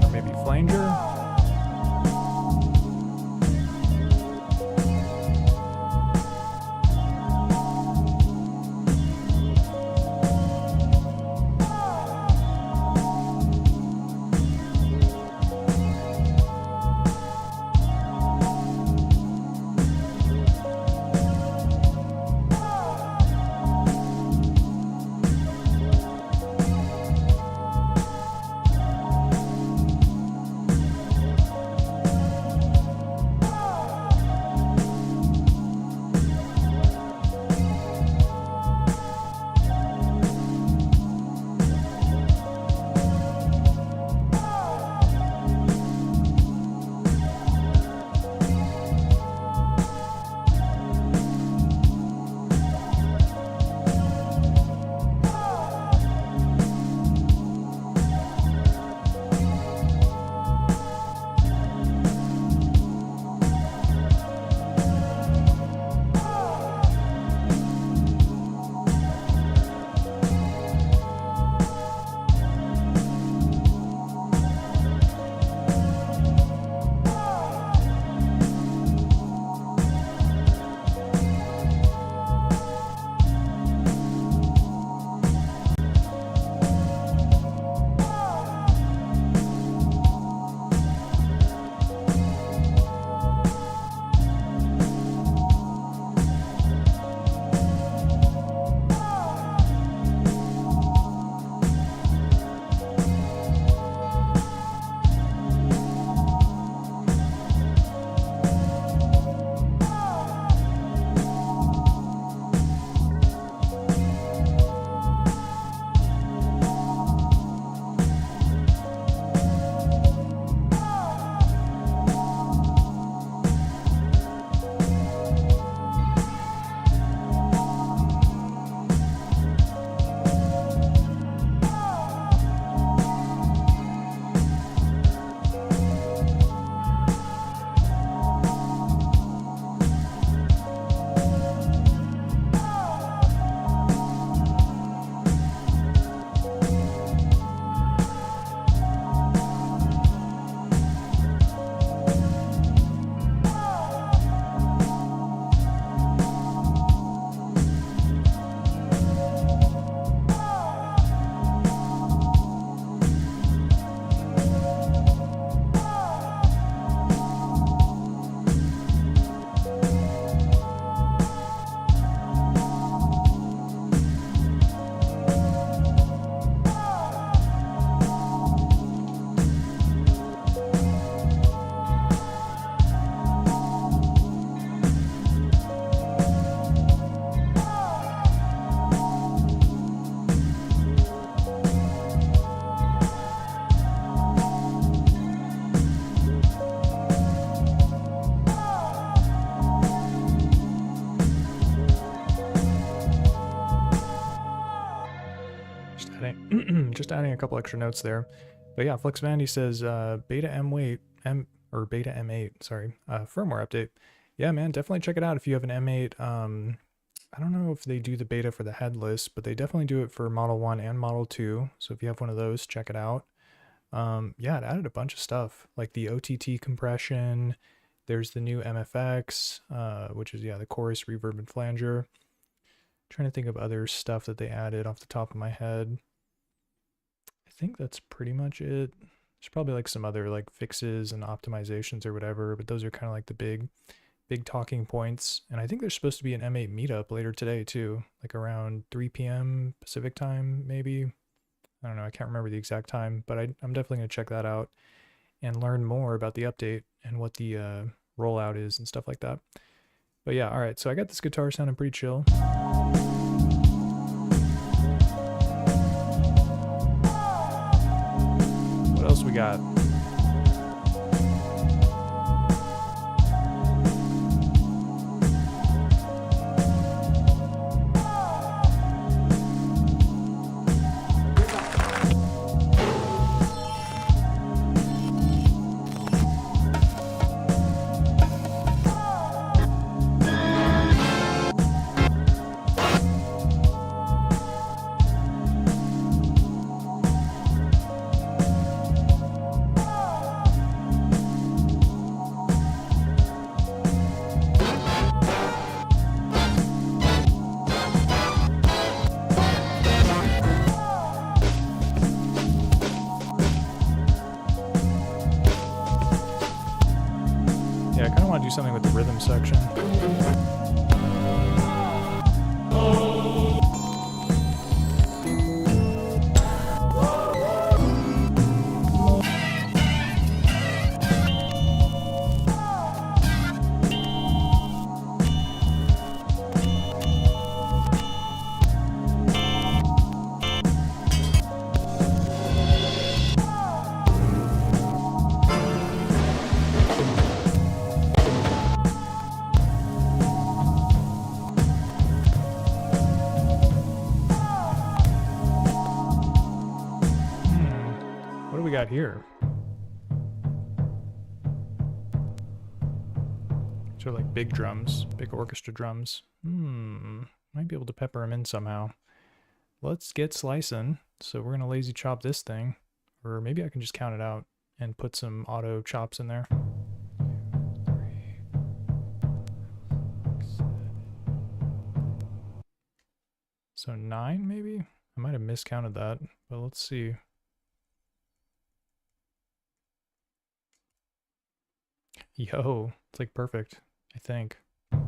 Or maybe flanger. Just adding a couple extra notes there. But yeah, Flex Vandy says beta M8, sorry, firmware update. Yeah, man, definitely check it out if you have an M8. I don't know if they do the beta for the headless, but they definitely do it for Model 1 and Model 2. So if you have one of those, check it out. Yeah, it added a bunch of stuff like the OTT compression. There's the new MFX, which is, yeah, the chorus, reverb, and flanger. Trying to think of other stuff that they added off the top of my head. I think that's pretty much it. There's probably like some other like fixes and optimizations or whatever, but those are kind of like the big talking points. And I think there's supposed to be an M8 meetup later today too, like around 3 p.m. Pacific time, maybe. I don't know, I can't remember the exact time, but I'm definitely going to check that out and learn more about the update and what the rollout is and stuff like that. But yeah, all right, so I got this guitar sounding pretty chill. What else we got? Yeah, I kind of want to do something with the rhythm section. What do we got here? So like big drums, big orchestra drums. Might be able to pepper them in somehow. Let's get slicing. So we're gonna lazy chop this thing, or maybe I can just count it out and put some auto chops in there. 2, 3, 6, 7. So 9 maybe? I might have miscounted that, but let's see. Yo, it's like perfect, I think. Let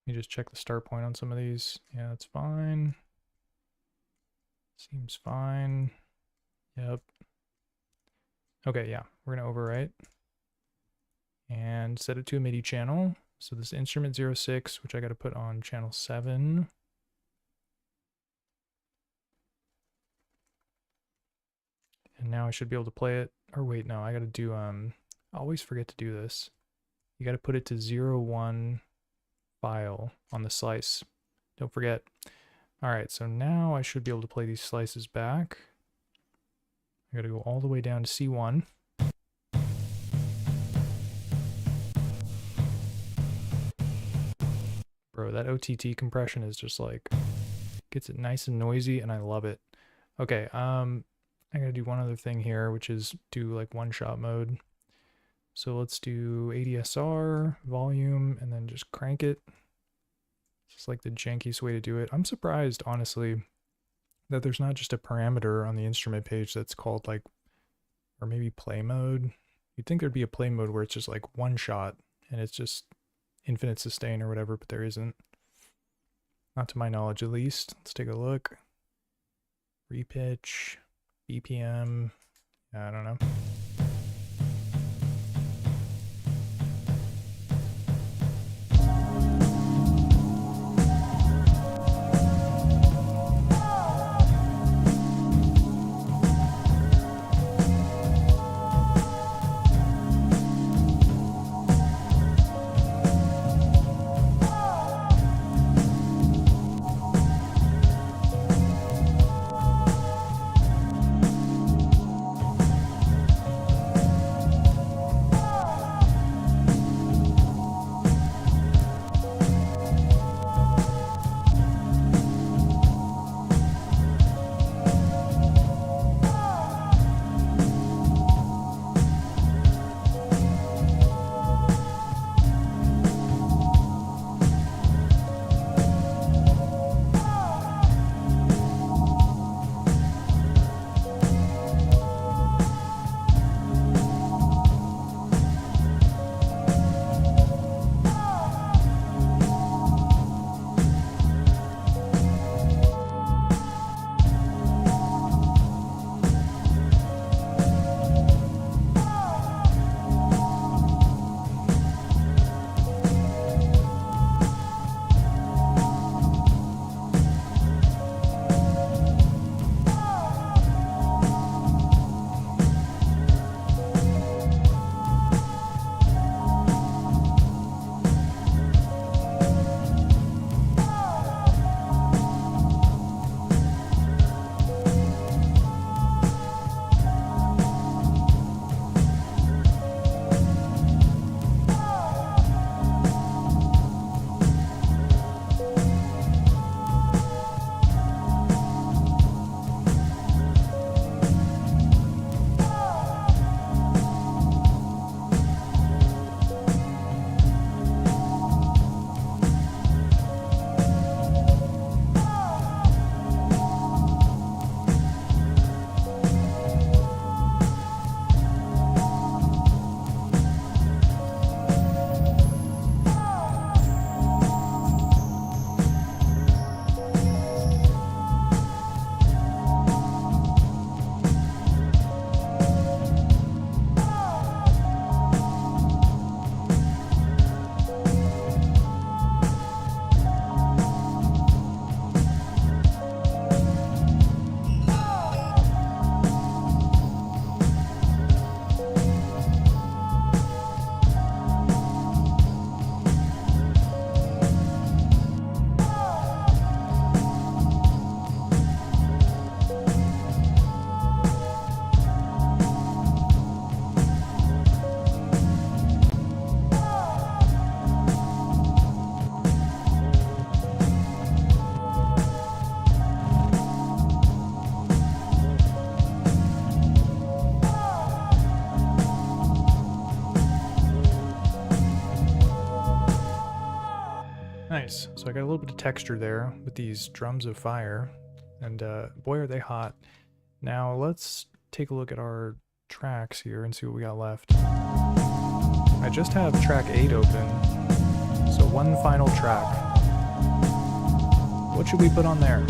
me just check the start point on some of these. Yeah, that's fine. Seems fine. Yep. Okay, yeah, we're gonna overwrite and set it to a MIDI channel. So this instrument 06, which I got to put on channel 7. And now I should be able to play it. Or wait, no, I got to do, I always forget to do this. You got to put it to 01 file on the slice. Don't forget. All right, so now I should be able to play these slices back. I got to go all the way down to C1. Bro, that OTT compression is just like, gets it nice and noisy, and I love it. Okay, I gotta do one other thing here, which is do like one-shot mode. So let's do ADSR, volume, and then just crank it. It's like the jankiest way to do it. I'm surprised, honestly, that there's not just a parameter on the instrument page that's called like, or maybe play mode. You'd think there'd be a play mode where it's just like one shot, and it's just infinite sustain or whatever, but there isn't. Not to my knowledge, at least. Let's take a look. Repitch, BPM, I don't know. Nice. So I got a little bit of texture there with these drums of fire, and boy are they hot. Now let's take a look at our tracks here and see what we got left. I just have track 8 open, so one final track. What should we put on there?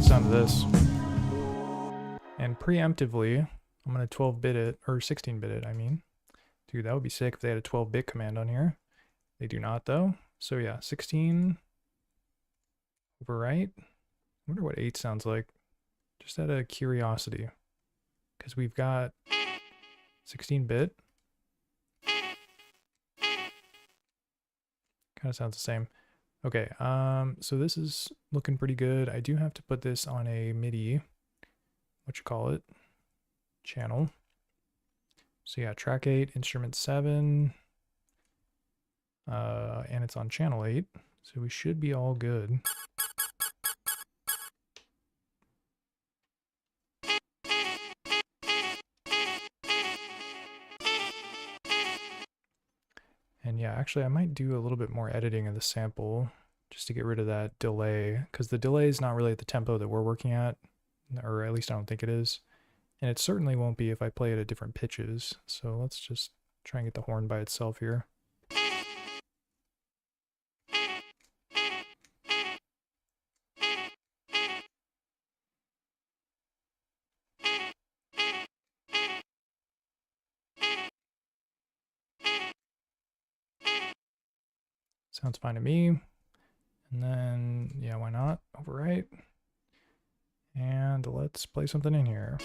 Sound of this. And preemptively, I'm going to 12-bit it, or 16-bit it, I mean. Dude, that would be sick if they had a 12-bit command on here. They do not, though. So yeah, 16 overwrite. I wonder what 8 sounds like. Just out of curiosity. Because we've got 16-bit. Kind of sounds the same. Okay, so this is looking pretty good. I do have to put this on a MIDI, channel. So yeah, track 8, instrument 7, and it's on channel 8, so we should be all good. And yeah, actually I might do a little bit more editing of the sample just to get rid of that delay, because the delay is not really at the tempo that we're working at, or at least I don't think it is. And it certainly won't be if I play it at different pitches. So let's just try and get the horn by itself here. Sounds fine to me. And then, yeah, why not? Overwrite. And let's play something in here.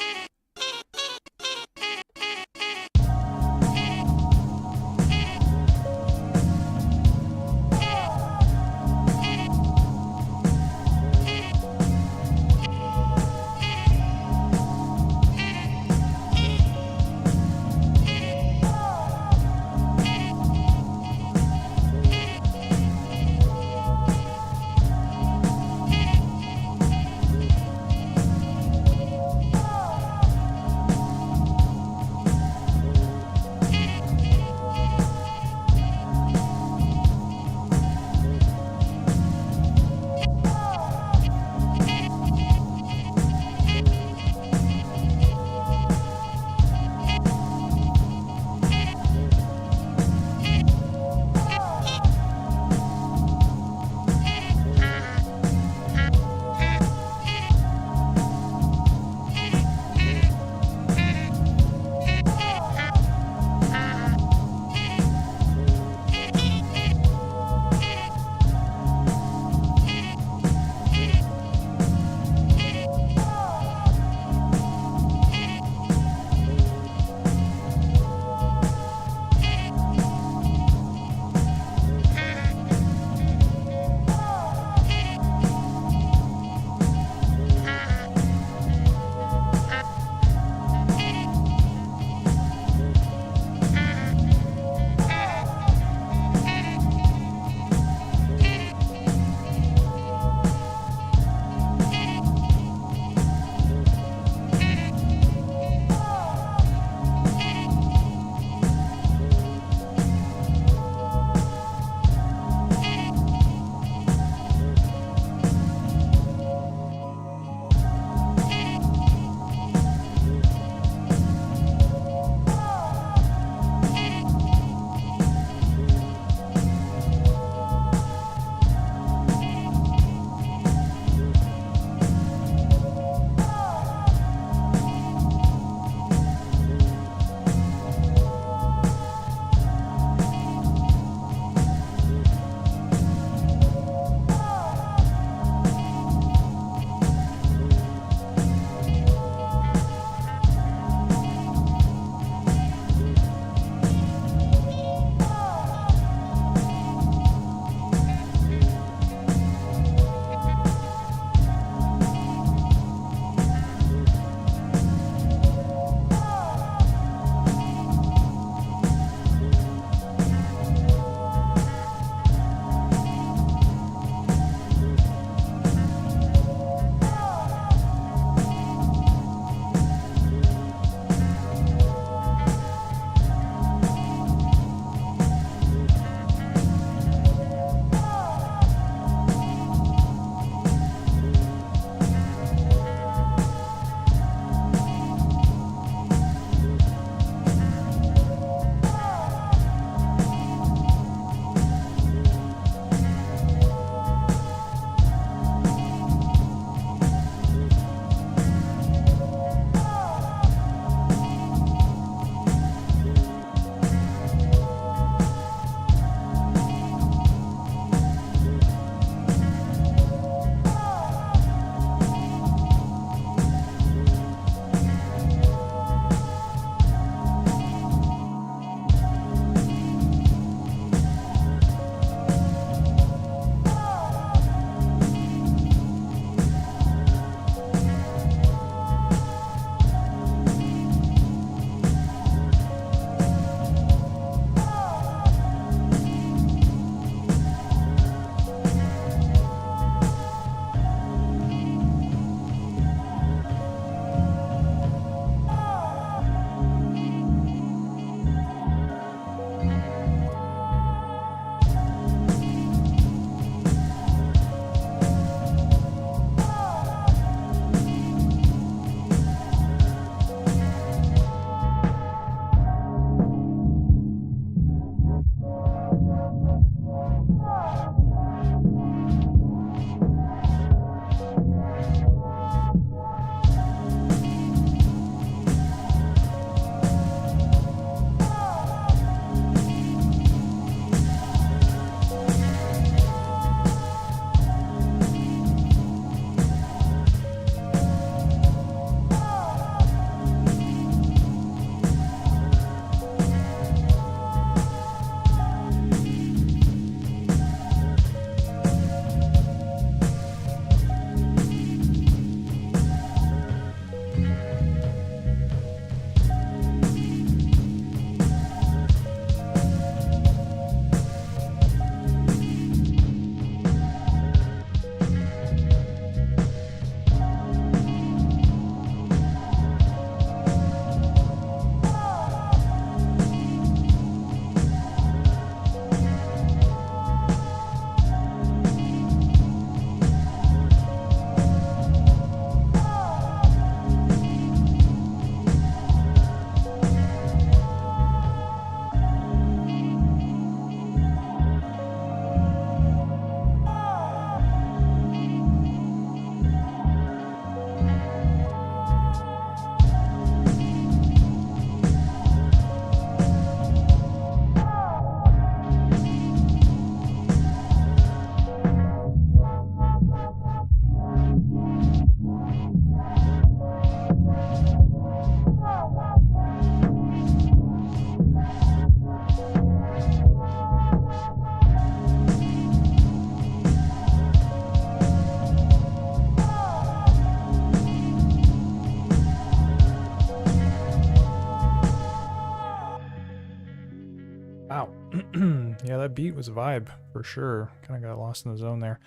Yeah, that beat was a vibe for sure. Kind of got lost in the zone there.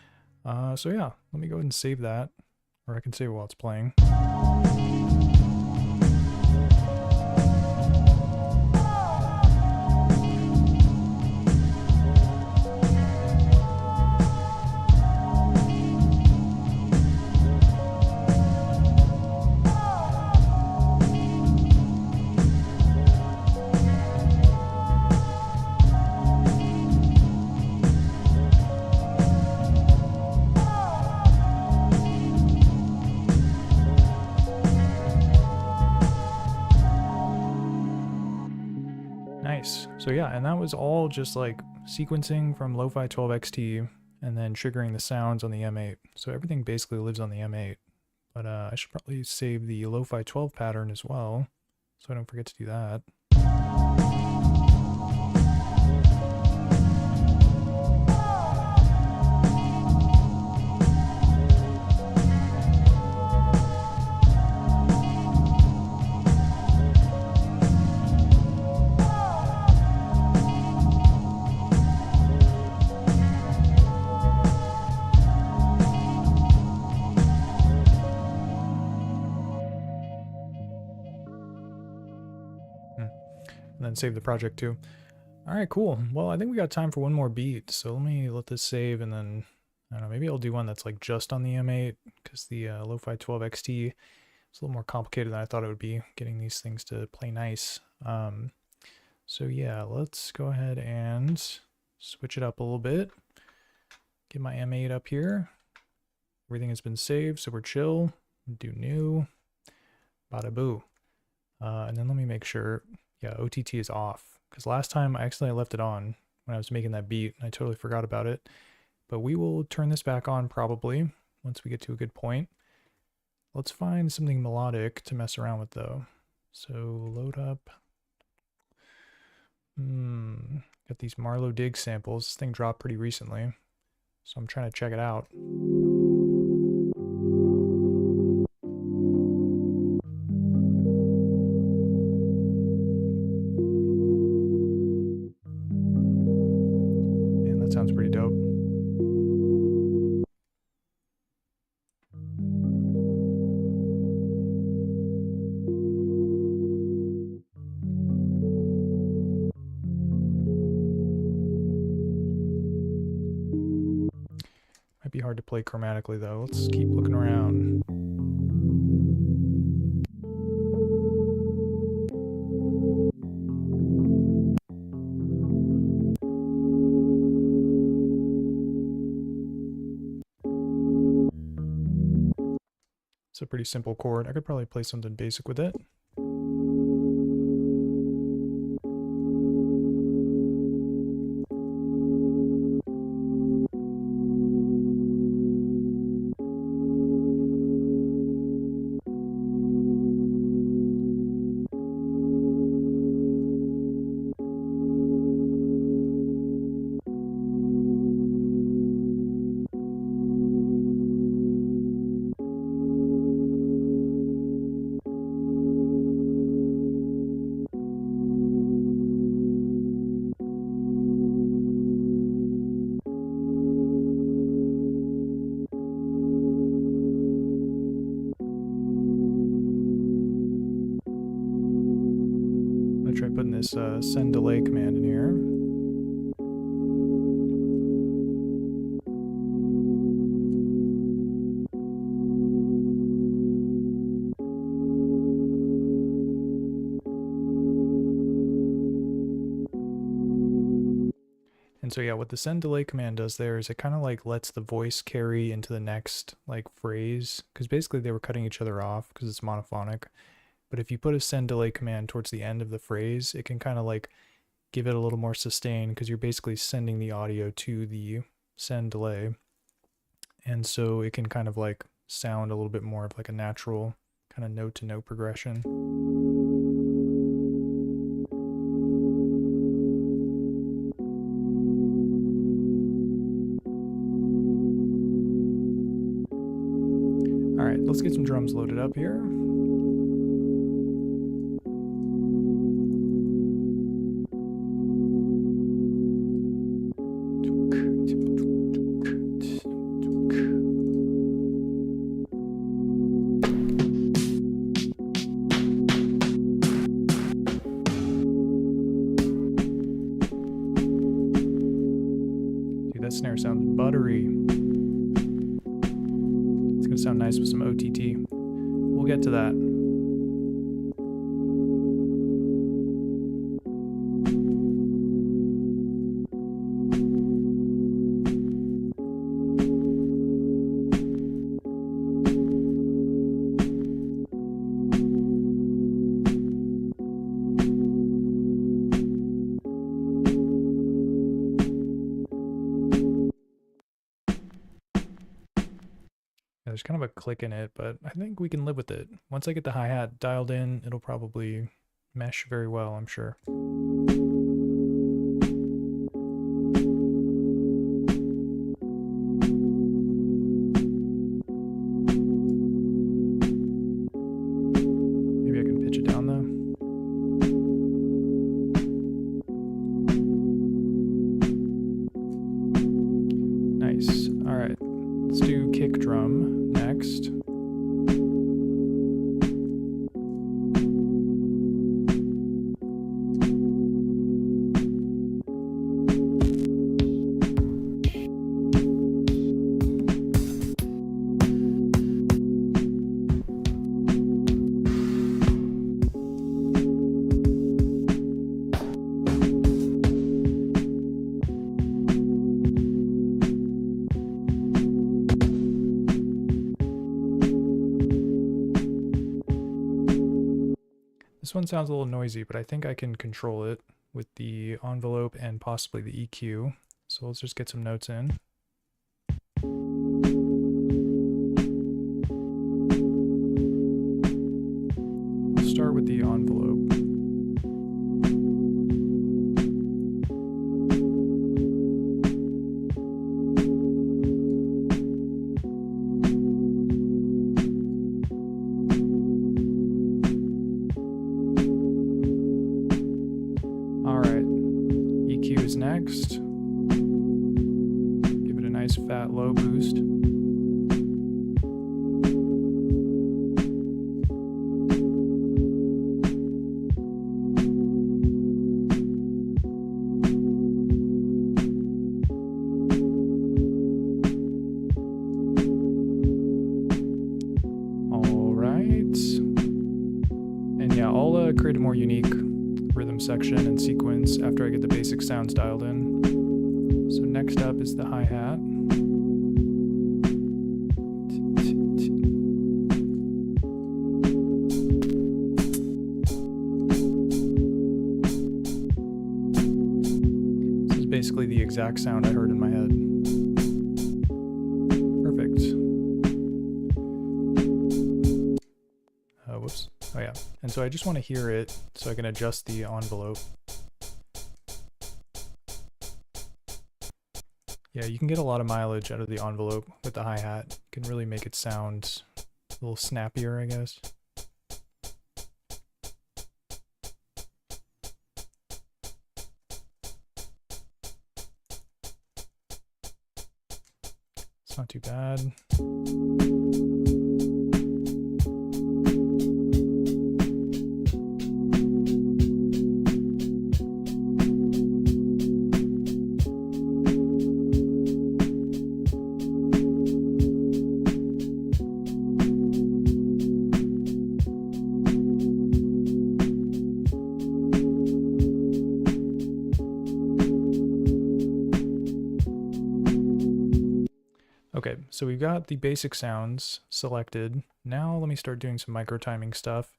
So yeah, let me go ahead and save that, or I can save it while it's playing. Nice. So yeah, and that was all just like sequencing from Lofi-12 XT and then triggering the sounds on the M8. So everything basically lives on the M8. But I should probably save the Lofi-12 pattern as well, so I don't forget to do that. And then save the project too. All right, cool. Well, I think we got time for one more beat, so let this save, and then I don't know, maybe I'll do one that's like just on the M8, because the Lofi-12 XT is a little more complicated than I thought it would be, getting these things to play nice. So yeah, let's go ahead and switch it up a little bit. Get my M8 up here. Everything has been saved, so we're chill. Do new. Bada boo. And then let me make sure, yeah, OTT is off. Because last time I accidentally left it on when I was making that beat, and I totally forgot about it. But we will turn this back on probably once we get to a good point. Let's find something melodic to mess around with though. So load up. Got these Marlowe Dig samples. This thing dropped pretty recently, so I'm trying to check it out. Man, that sounds pretty dope. Might be hard to play chromatically though. Let's keep looking around. It's a pretty simple chord. I could probably play something basic with it. Try putting this send delay command in here. And so yeah, what the send delay command does there is it kind of like lets the voice carry into the next like phrase, because basically they were cutting each other off because it's monophonic. But if you put a send delay command towards the end of the phrase, it can kind of like give it a little more sustain, because you're basically sending the audio to the send delay. And so it can kind of like sound a little bit more of like a natural kind of note to note progression. All right, let's get some drums loaded up here. sounds buttery. It's gonna sound nice with some OTT. We'll get to that. There's kind of a click in it, but I think we can live with it. Once I get the hi-hat dialed in, it'll probably mesh very well, I'm sure. Maybe I can pitch it down though. Nice. All right, let's do kick drum next. This one sounds a little noisy, but I think I can control it with the envelope and possibly the EQ. So let's just get some notes in. We'll start with the envelope. Next, give it a nice fat low boost. All right, and yeah, I'll create a more unique rhythm section and sequence after I get the basic sounds dialed in. So next up is the hi-hat. This is basically the exact sound I heard in my head. Perfect. Whoops. Oh yeah, and so I just want to hear it so I can adjust the envelope. Yeah, you can get a lot of mileage out of the envelope with the hi-hat. You can really make it sound a little snappier, I guess. It's not too bad. Okay, so we've got the basic sounds selected. Now let me start doing some micro timing stuff.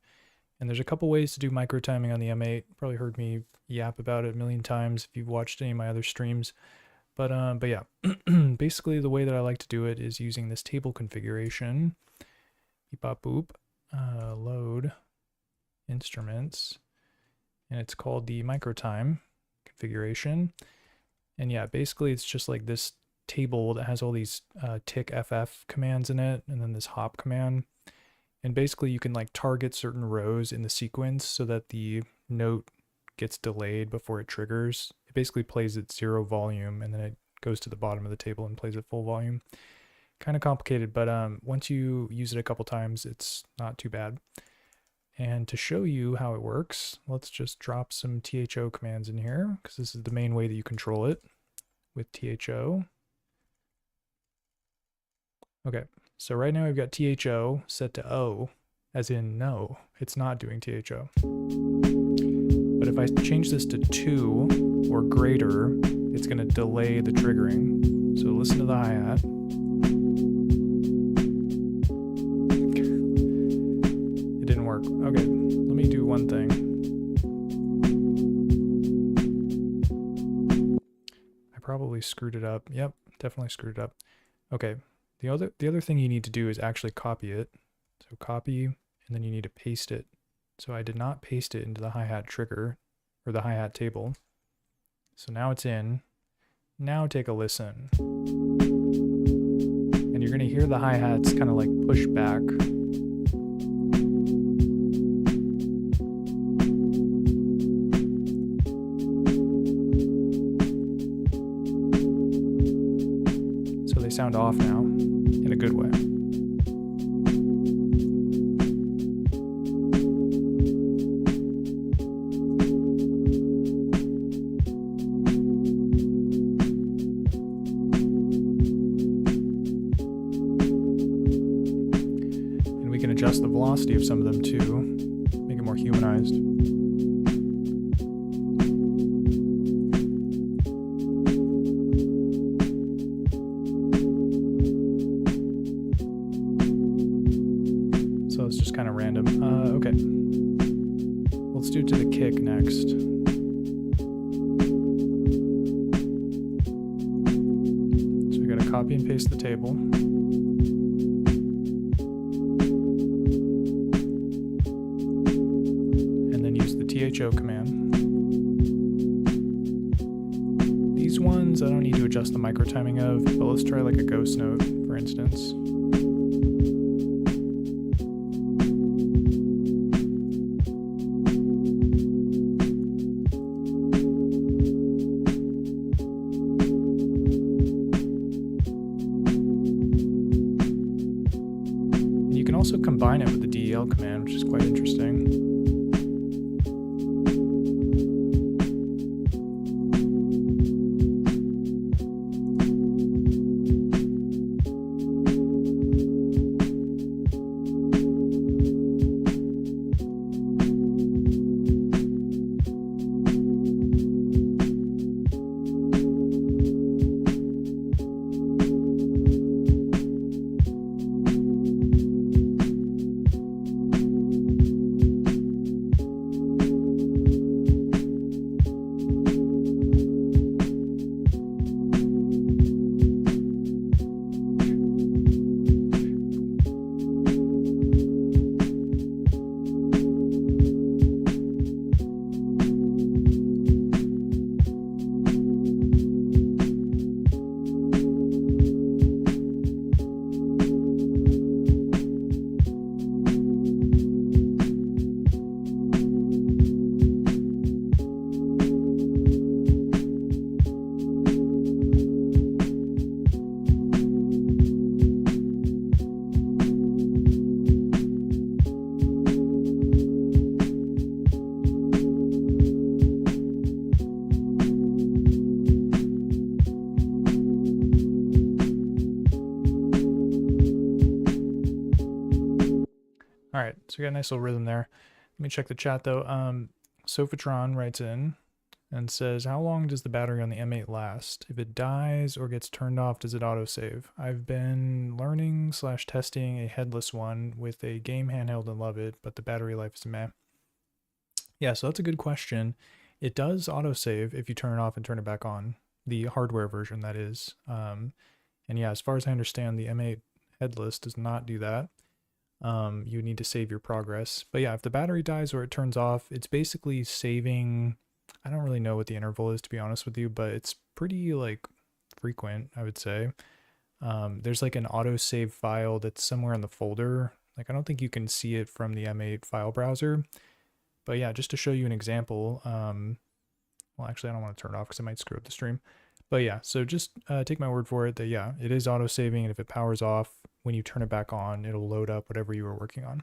And there's a couple ways to do micro timing on the M8. Probably heard me yap about it a million times if you've watched any of my other streams. But yeah, basically the way that I like to do it is using this table configuration. Beep bop boop, load instruments, and it's called the micro time configuration. And yeah, basically it's just like this table that has all these tick ff commands in it, and then this hop command, and basically you can like target certain rows in the sequence so that the note gets delayed before it triggers. It basically plays at 0 volume and then it goes to the bottom of the table and plays at full volume. Kind of complicated, but once you use it a couple times, it's not too bad. And to show you how it works, let's just drop some THO commands in here, because this is the main way that you control it with THO. Okay, so right now we've got THO set to O, as in no, it's not doing THO. But if I change this to 2 or greater, it's going to delay the triggering. So listen to the hi-hat. It didn't work. Okay, let me do one thing. I probably screwed it up. Yep, definitely screwed it up. Okay, the other thing you need to do is actually copy it. So copy, and then you need to paste it. So I did not paste it into the hi-hat trigger, or the hi-hat table. So now it's in. Now take a listen. And you're gonna hear the hi-hats kind of like push back. So they sound off now, in a good way. Adjust the velocity of some of them too, make it more humanized. So it's just kind of random. Okay. Let's do it to the kick next. So we gotta copy and paste the table. THO command. These ones I don't need to adjust the micro timing of, but let's try like a ghost note, for instance. And you can also combine it with the DEL command, which is quite interesting. All right, so we got a nice little rhythm there. Let me check the chat though. Sophatron writes in and says, how long does the battery on the M8 last? If it dies or gets turned off, does it autosave? I've been learning / testing a headless one with a game handheld and love it, but the battery life is meh. Yeah, so that's a good question. It does autosave if you turn it off and turn it back on. The hardware version, that is. And yeah, as far as I understand, the M8 headless does not do that. You need to save your progress. But yeah, if the battery dies or it turns off, it's basically saving. I don't really know what the interval is, to be honest with you, but it's pretty like frequent, I would say. There's like an autosave file that's somewhere in the folder. Like I don't think you can see it from the M8 file browser. But yeah, just to show you an example, well, actually I don't want to turn it off because it might screw up the stream. But yeah, so just take my word for it that yeah, it is auto-saving, and if it powers off, when you turn it back on, it'll load up whatever you were working on.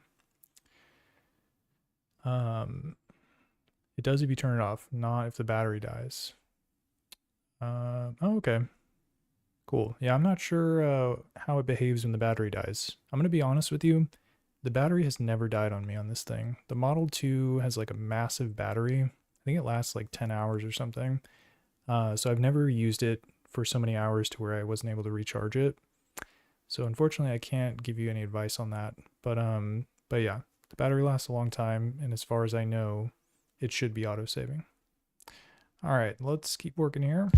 It does if you turn it off, not if the battery dies. Oh, okay. Cool. Yeah, I'm not sure how it behaves when the battery dies. I'm going to be honest with you. The battery has never died on me on this thing. The Model 2 has like a massive battery. I think it lasts like 10 hours or something. So I've never used it for so many hours to where I wasn't able to recharge it. So unfortunately I can't give you any advice on that. But yeah, the battery lasts a long time, and as far as I know, it should be auto-saving. All right, let's keep working here.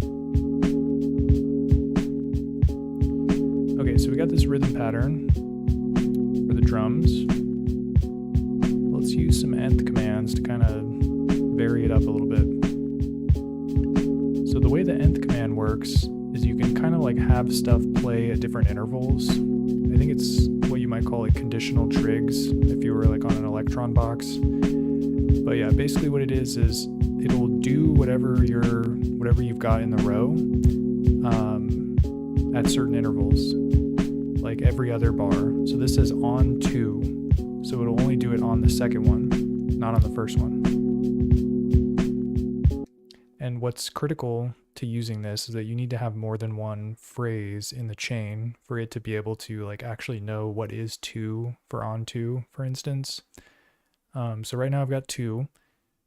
Okay, so we got this rhythm pattern for the drums. Let's use some nth commands to kind of vary it up a little bit. So the way the nth command works is you can kind of like have stuff play at different intervals. I think it's what you might call like conditional trigs if you were like on an electron box. But yeah, basically what it is it'll do whatever you've got in the row at certain intervals, like every other bar. So this says on 2, so it'll only do it on the second one, not on the first one. And what's critical to using this is that you need to have more than one phrase in the chain for it to be able to like actually know what is 2 for on 2, for instance. So right now I've got 2.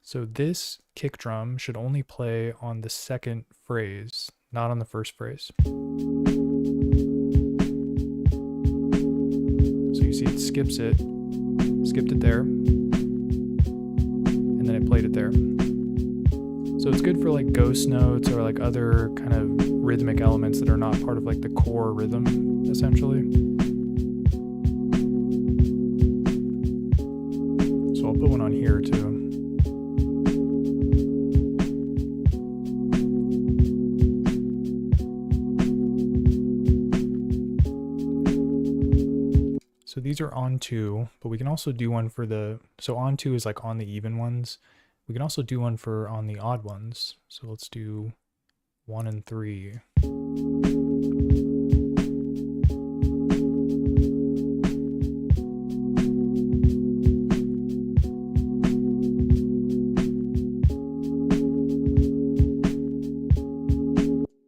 So this kick drum should only play on the second phrase, not on the first phrase. So you see it skipped it there, and then it played it there. So it's good for like ghost notes or like other kind of rhythmic elements that are not part of like the core rhythm, essentially. So I'll put one on here too. So these are on 2, but we can also do one for so on 2 is like on the even ones. We can also do one for on the odd ones. So let's do 1 and 3.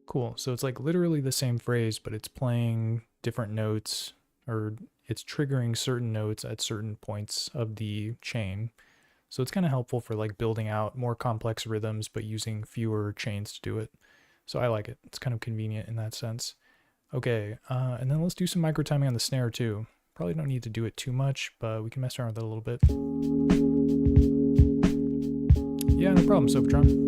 Cool. So it's like literally the same phrase, but it's playing different notes, or it's triggering certain notes at certain points of the chain. So it's kind of helpful for like building out more complex rhythms, but using fewer chains to do it. So I like it. It's kind of convenient in that sense. Okay, and then let's do some micro timing on the snare too. Probably don't need to do it too much, but we can mess around with it a little bit. Yeah, no problem, Sopatron.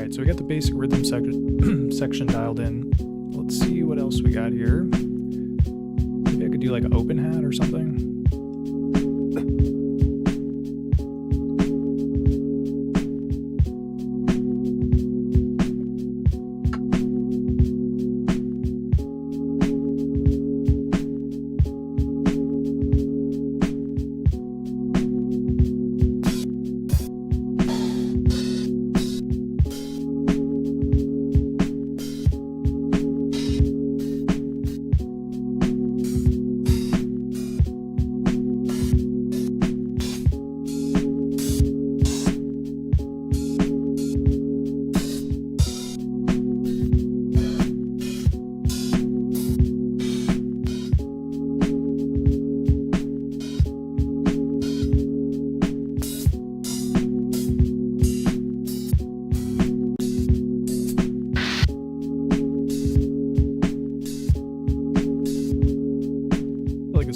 So we got the basic rhythm section dialed in. Let's see what else we got here. Maybe I could do like an open hat or something.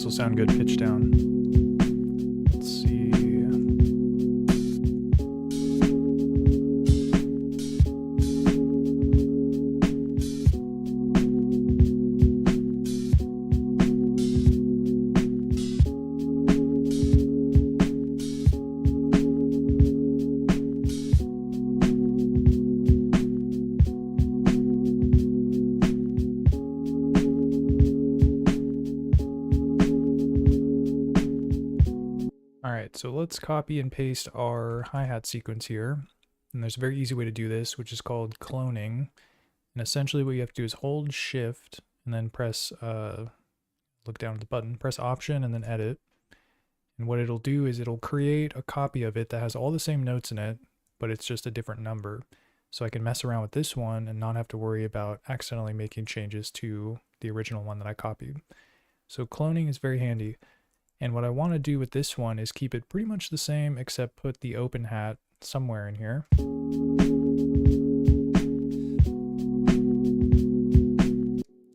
this will sound good pitched down. Let's see. Alright, so let's copy and paste our hi-hat sequence here. And there's a very easy way to do this, which is called cloning. And essentially what you have to do is hold shift and then press, look down at the button, press option and then edit. And what it'll do is it'll create a copy of it that has all the same notes in it, but it's just a different number. So I can mess around with this one and not have to worry about accidentally making changes to the original one that I copied. So cloning is very handy. And what I want to do with this one is keep it pretty much the same, except put the open hat somewhere in here.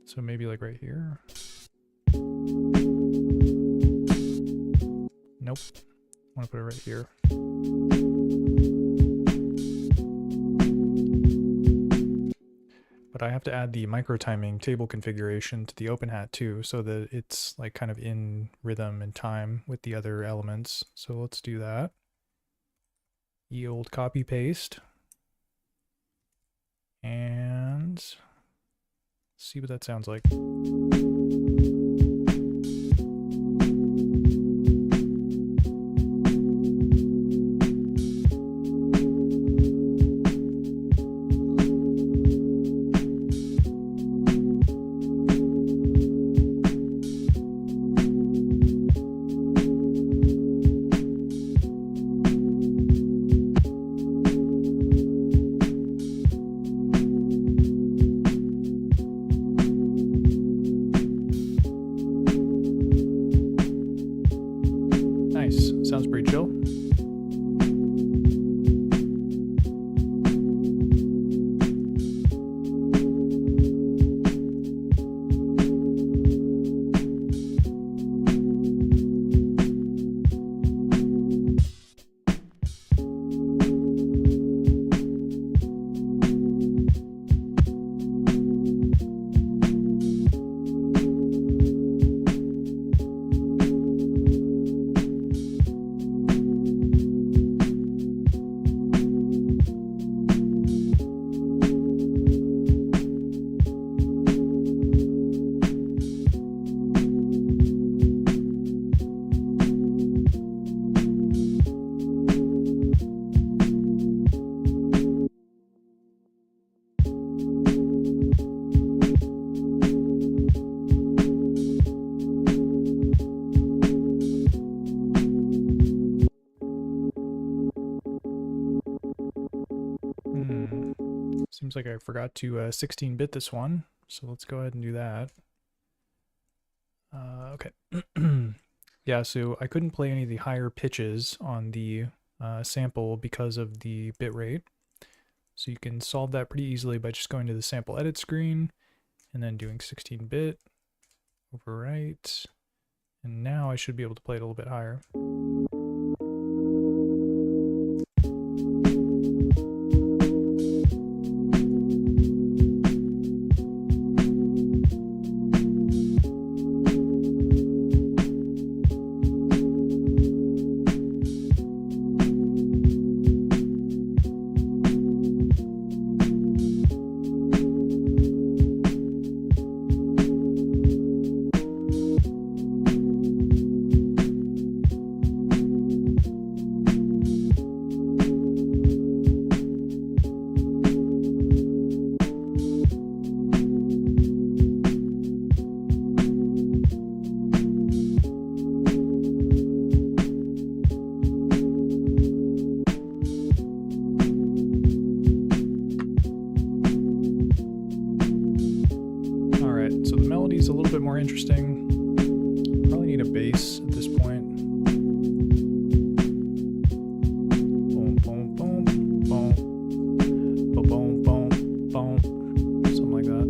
So maybe like right here. Nope. I want to put it right here. But I have to add the micro timing table configuration to the open hat too, so that it's like kind of in rhythm and time with the other elements. So let's do that. Yield copy paste. And see what that sounds like. Nice, sounds pretty chill. Seems like I forgot to 16-bit this one, so let's go ahead and do that. Okay. Yeah, so I couldn't play any of the higher pitches on the sample because of the bitrate. So you can solve that pretty easily by just going to the sample edit screen and then doing 16-bit, overwrite, and now I should be able to play it a little bit higher. So the melody's a little bit more interesting. Probably need a bass at this point. Boom, boom, boom, boom, boom, boom, boom, boom, something like that.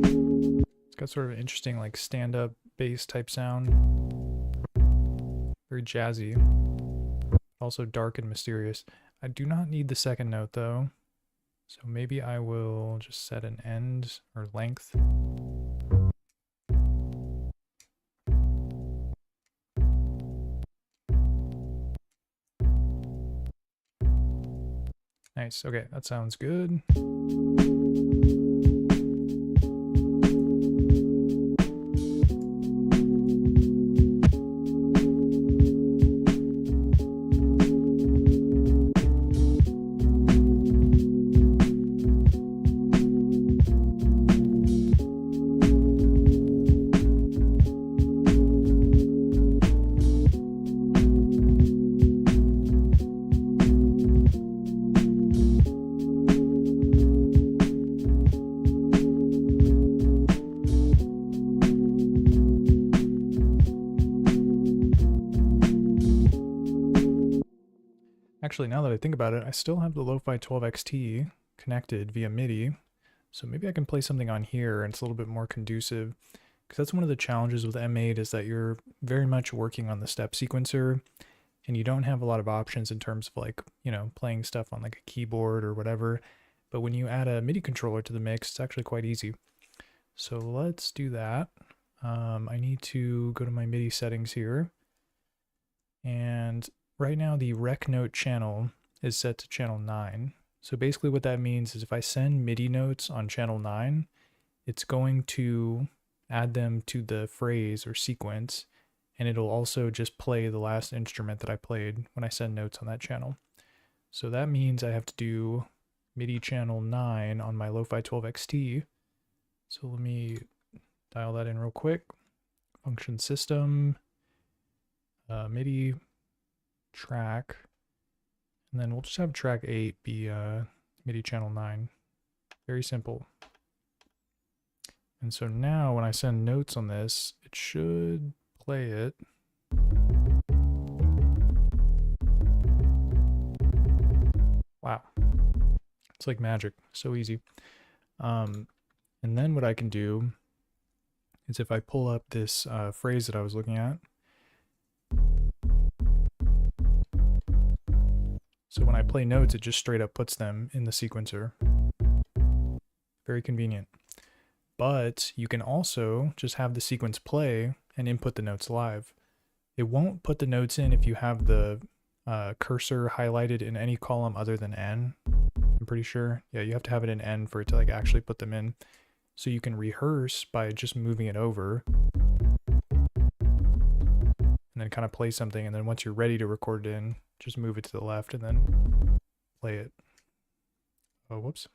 It's got sort of an interesting like stand-up bass type sound. Very jazzy. Also dark and mysterious. I do not need the second note though. So maybe I will just set an end or length. Nice, okay, that sounds good. Actually, now that I think about it, I still have the Lofi-12 XT connected via MIDI, so maybe I can play something on here and it's a little bit more conducive, because that's one of the challenges with M8 is that you're very much working on the step sequencer, and you don't have a lot of options in terms of like, you know, playing stuff on like a keyboard or whatever, but when you add a MIDI controller to the mix, it's actually quite easy. So let's do that. I need to go to my MIDI settings here, and right now the rec note channel is set to channel 9. So basically what that means is if I send MIDI notes on channel 9, it's going to add them to the phrase or sequence, and it'll also just play the last instrument that I played when I send notes on that channel. So that means I have to do MIDI channel 9 on my Lofi-12 XT. So let me dial that in real quick. Function system, MIDI track, and then we'll just have track 8 be MIDI channel 9. Very simple. And so now when I send notes on this, it should play it. Wow. It's like magic. So easy. And then what I can do is if I pull up this phrase that I was looking at, so when I play notes, it just straight up puts them in the sequencer. Very convenient. But you can also just have the sequence play and input the notes live. It won't put the notes in if you have the cursor highlighted in any column other than N. I'm pretty sure. Yeah, you have to have it in N for it to like actually put them in. So you can rehearse by just moving it over and then kind of play something, and then once you're ready to record it in, just move it to the left and then play it. Oh, whoops.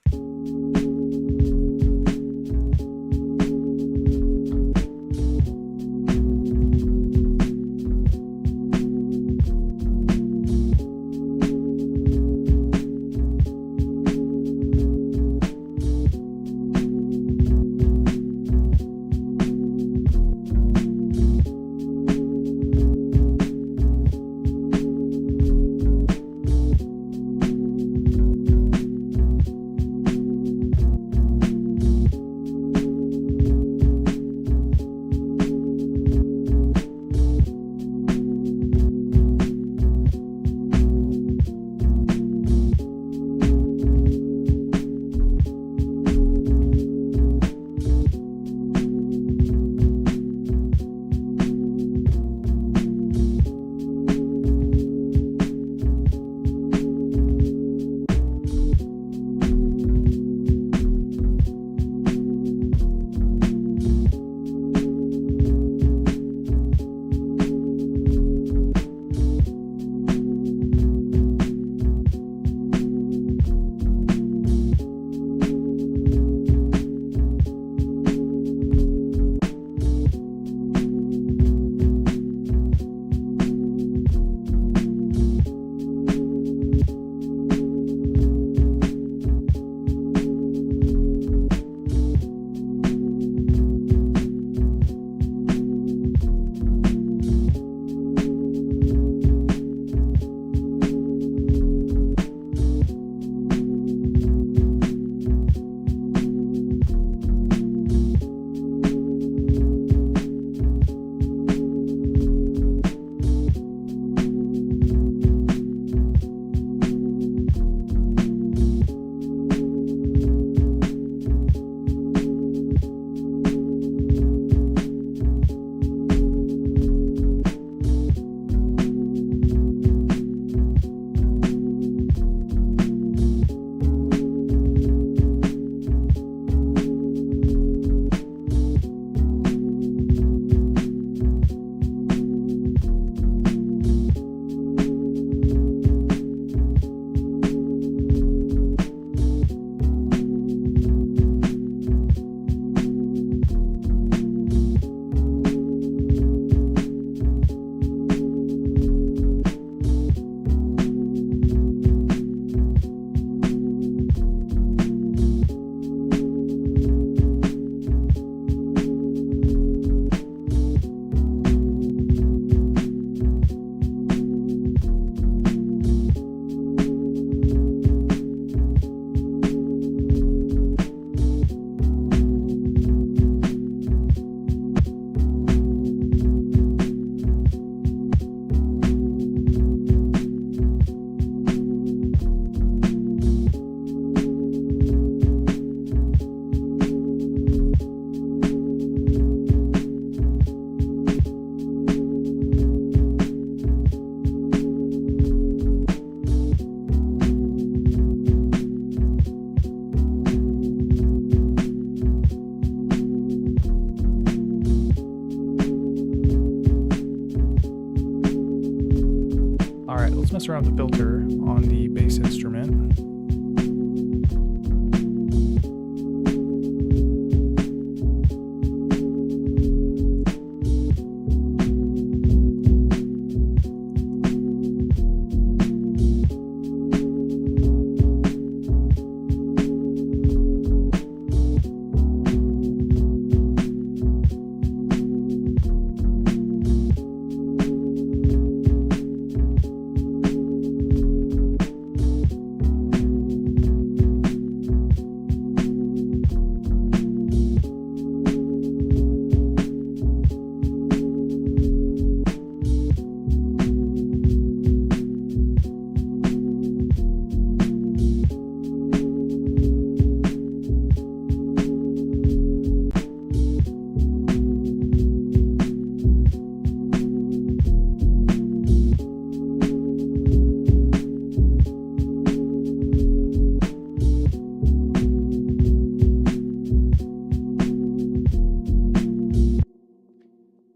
mess around with the filter on the bass instrument.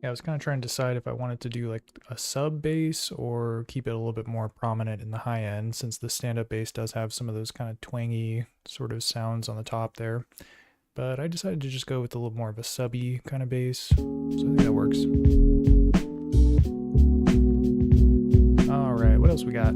Yeah, I was kind of trying to decide if I wanted to do like a sub bass or keep it a little bit more prominent in the high end, since the stand-up bass does have some of those kind of twangy sort of sounds on the top there. But I decided to just go with a little more of a subby kind of bass, so I think that works. All right, what else we got?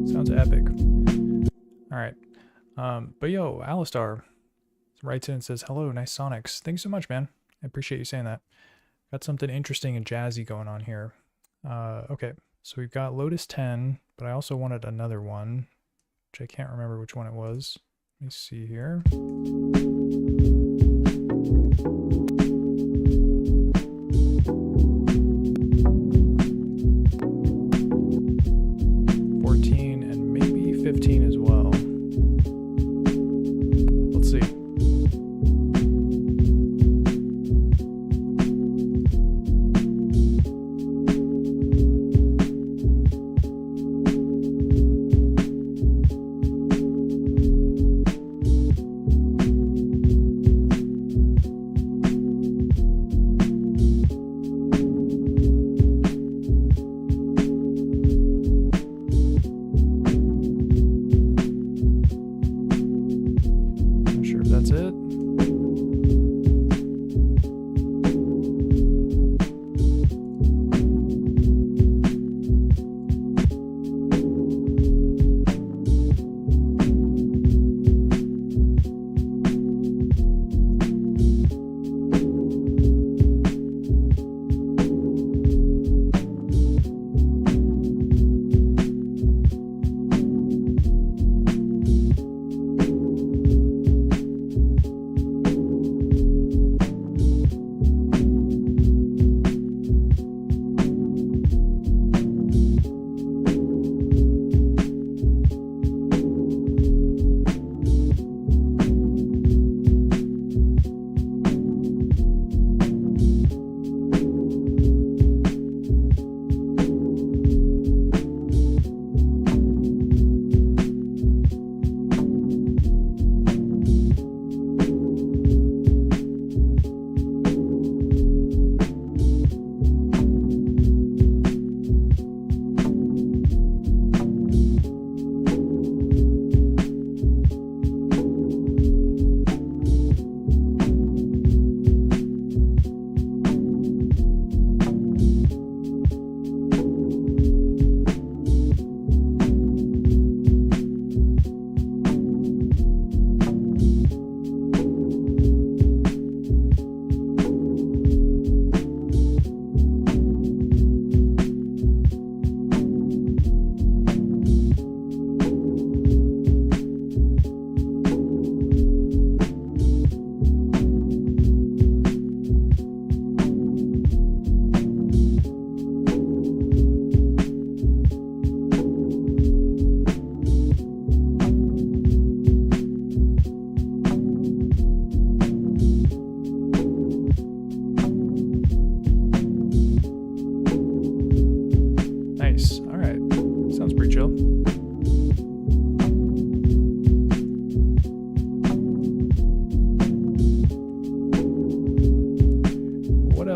Sounds epic. All right. But yo, Alistar writes in and says, hello, nice Sonics. Thanks so much, man. I appreciate you saying that. Got something interesting and jazzy going on here. Okay, so we've got Lotus 10, but I also wanted another one, which I can't remember which one it was. Let me see here. And maybe 15 as well. Let's see.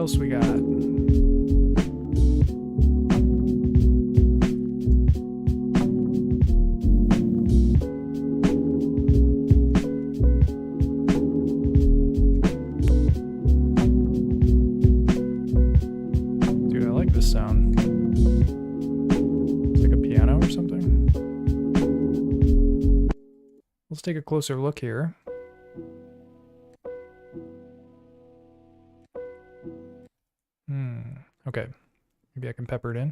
else we got? Dude, I like this sound. It's like a piano or something. Let's take a closer look here. Okay. Maybe I can pepper it in.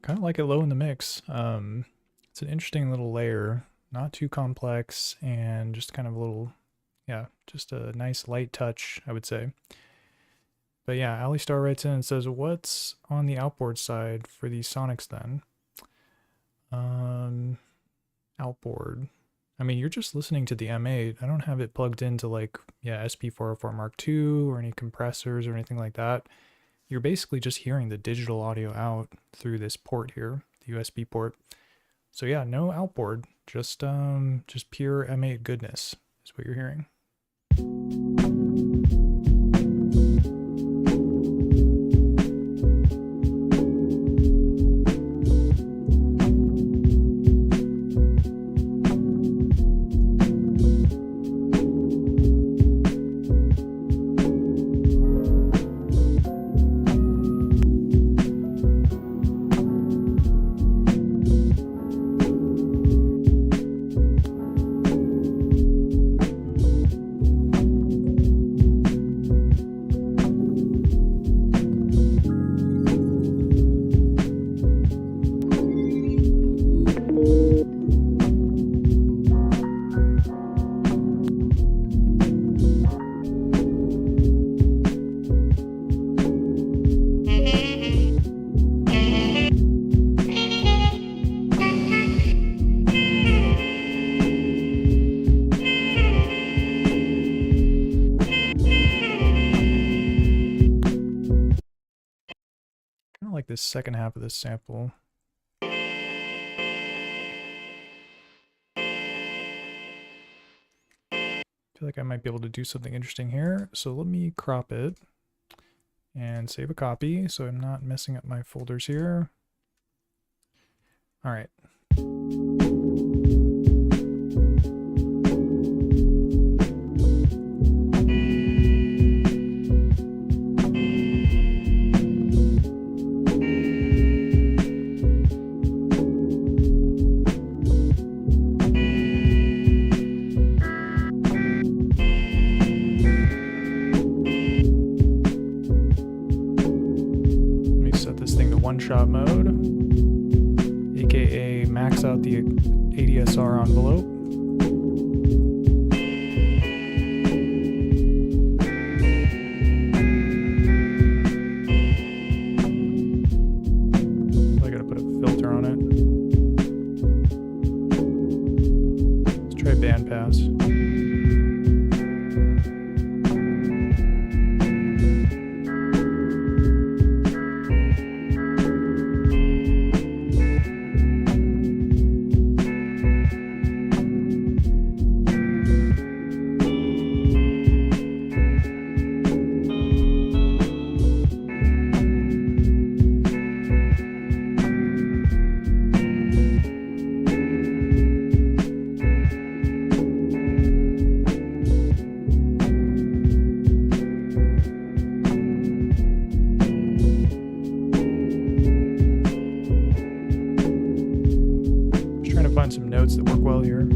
Kind of like it low in the mix. It's an interesting little layer, not too complex, and just kind of a little, yeah, just a nice light touch, I would say. But yeah, Ali Star writes in and says, what's on the outboard side for these Sonics then? Outboard. I mean, you're just listening to the M8. I don't have it plugged into like, yeah, SP404 Mark II or any compressors or anything like that. You're basically just hearing the digital audio out through this port here, the USB port. So yeah, no outboard, just pure M8 goodness is what you're hearing. Like this second half of this sample. I feel like I might be able to do something interesting here. So let me crop it and save a copy so I'm not messing up my folders here. All right. shot mode, aka max out the ADSR envelope. I gotta put a filter on it. Let's try bandpass. Find some notes that work well here.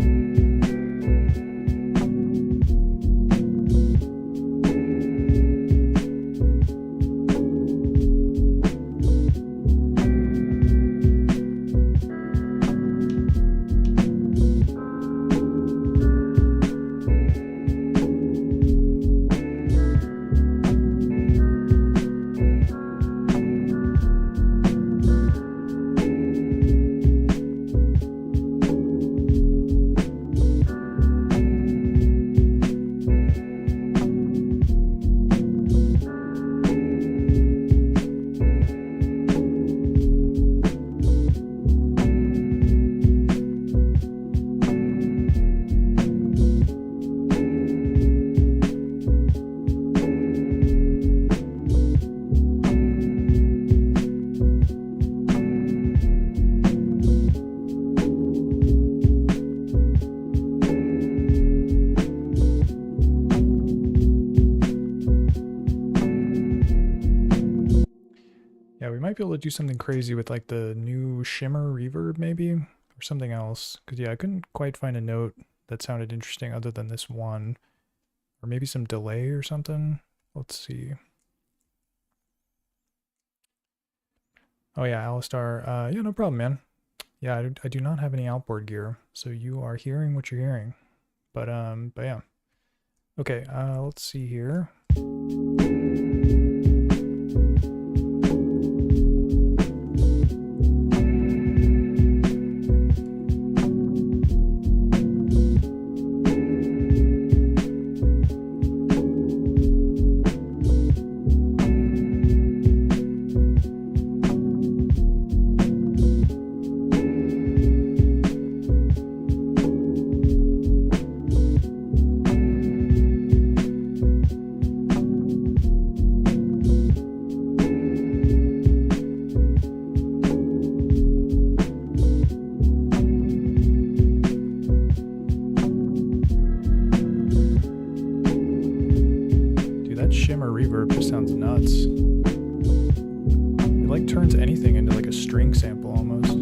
Yeah, we might be able to do something crazy with like the new shimmer reverb maybe, or something else. Because yeah, I couldn't quite find a note that sounded interesting other than this one. Or maybe some delay or something. Let's see. Oh yeah, Alistar. Yeah, no problem, man. Yeah, I do not have any outboard gear, so you are hearing what you're hearing. But yeah. Okay, let's see here. Shimmer reverb just sounds nuts. It like turns anything into like a string sample almost.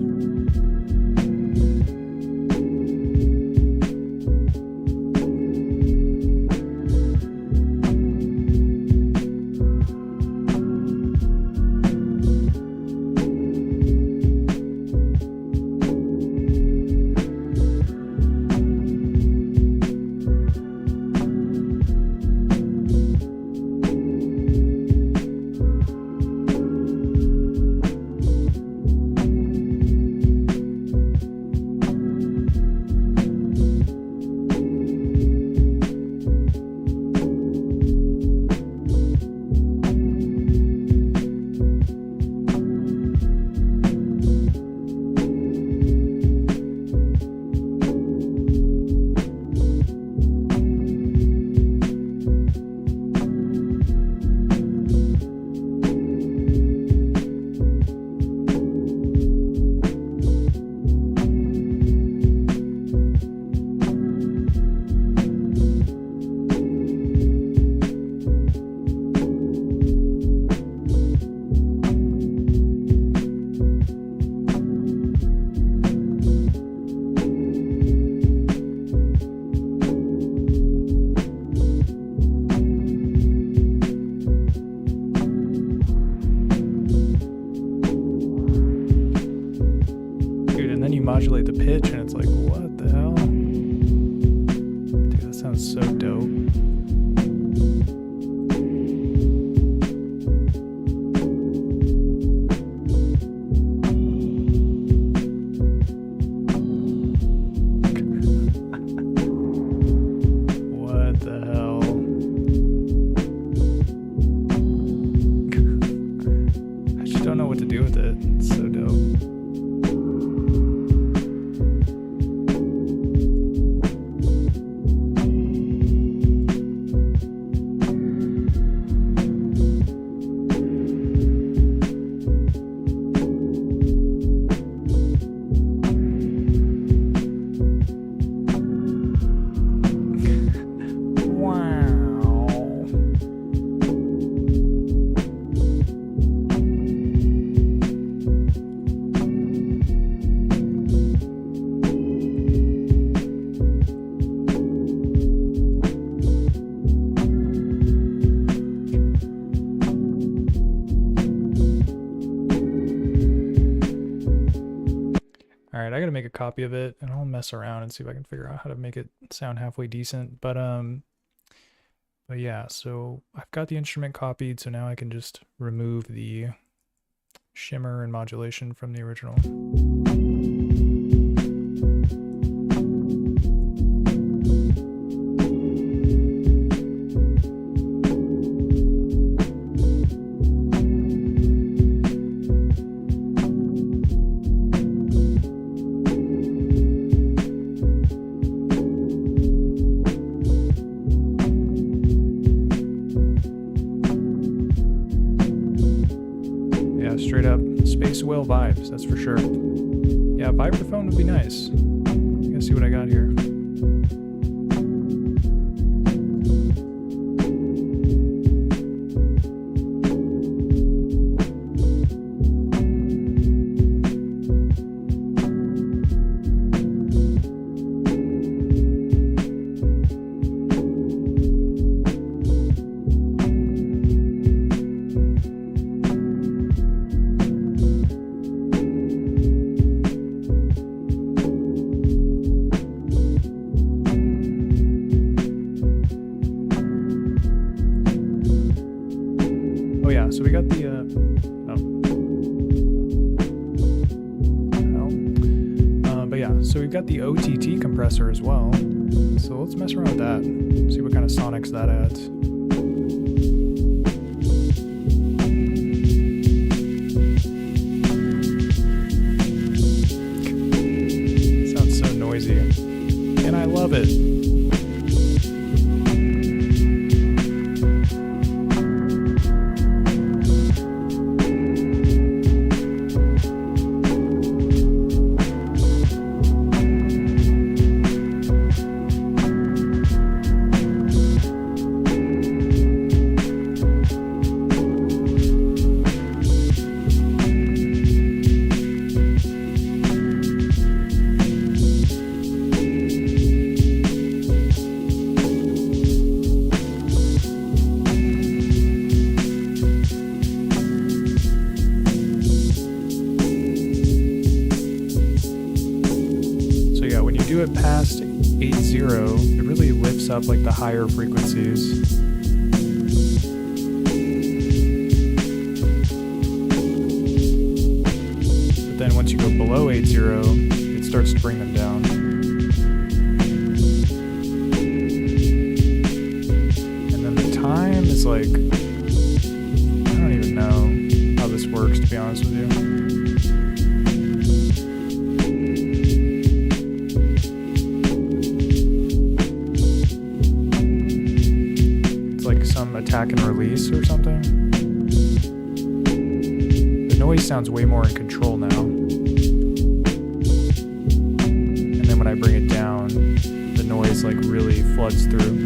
copy of it, and I'll mess around and see if I can figure out how to make it sound halfway decent. But yeah, so I've got the instrument copied, so now I can just remove the shimmer and modulation from the original. Straight up space whale vibes, that's for sure. Yeah, vibraphone would be nice. I'm gonna see what I got here. So we got the, but yeah, so we've got the OTT compressor as well. So let's mess around with that, see what kind of sonics that adds. Sounds so noisy, and I love it. Do it past 8.0, it really lifts up like the higher frequencies. But then once you go below 8.0, it starts to bring them down. And then the time is like, I don't even know how this works, to be honest with you. Some attack and release or something. The noise sounds way more in control now. And then when I bring it down, the noise like really floods through.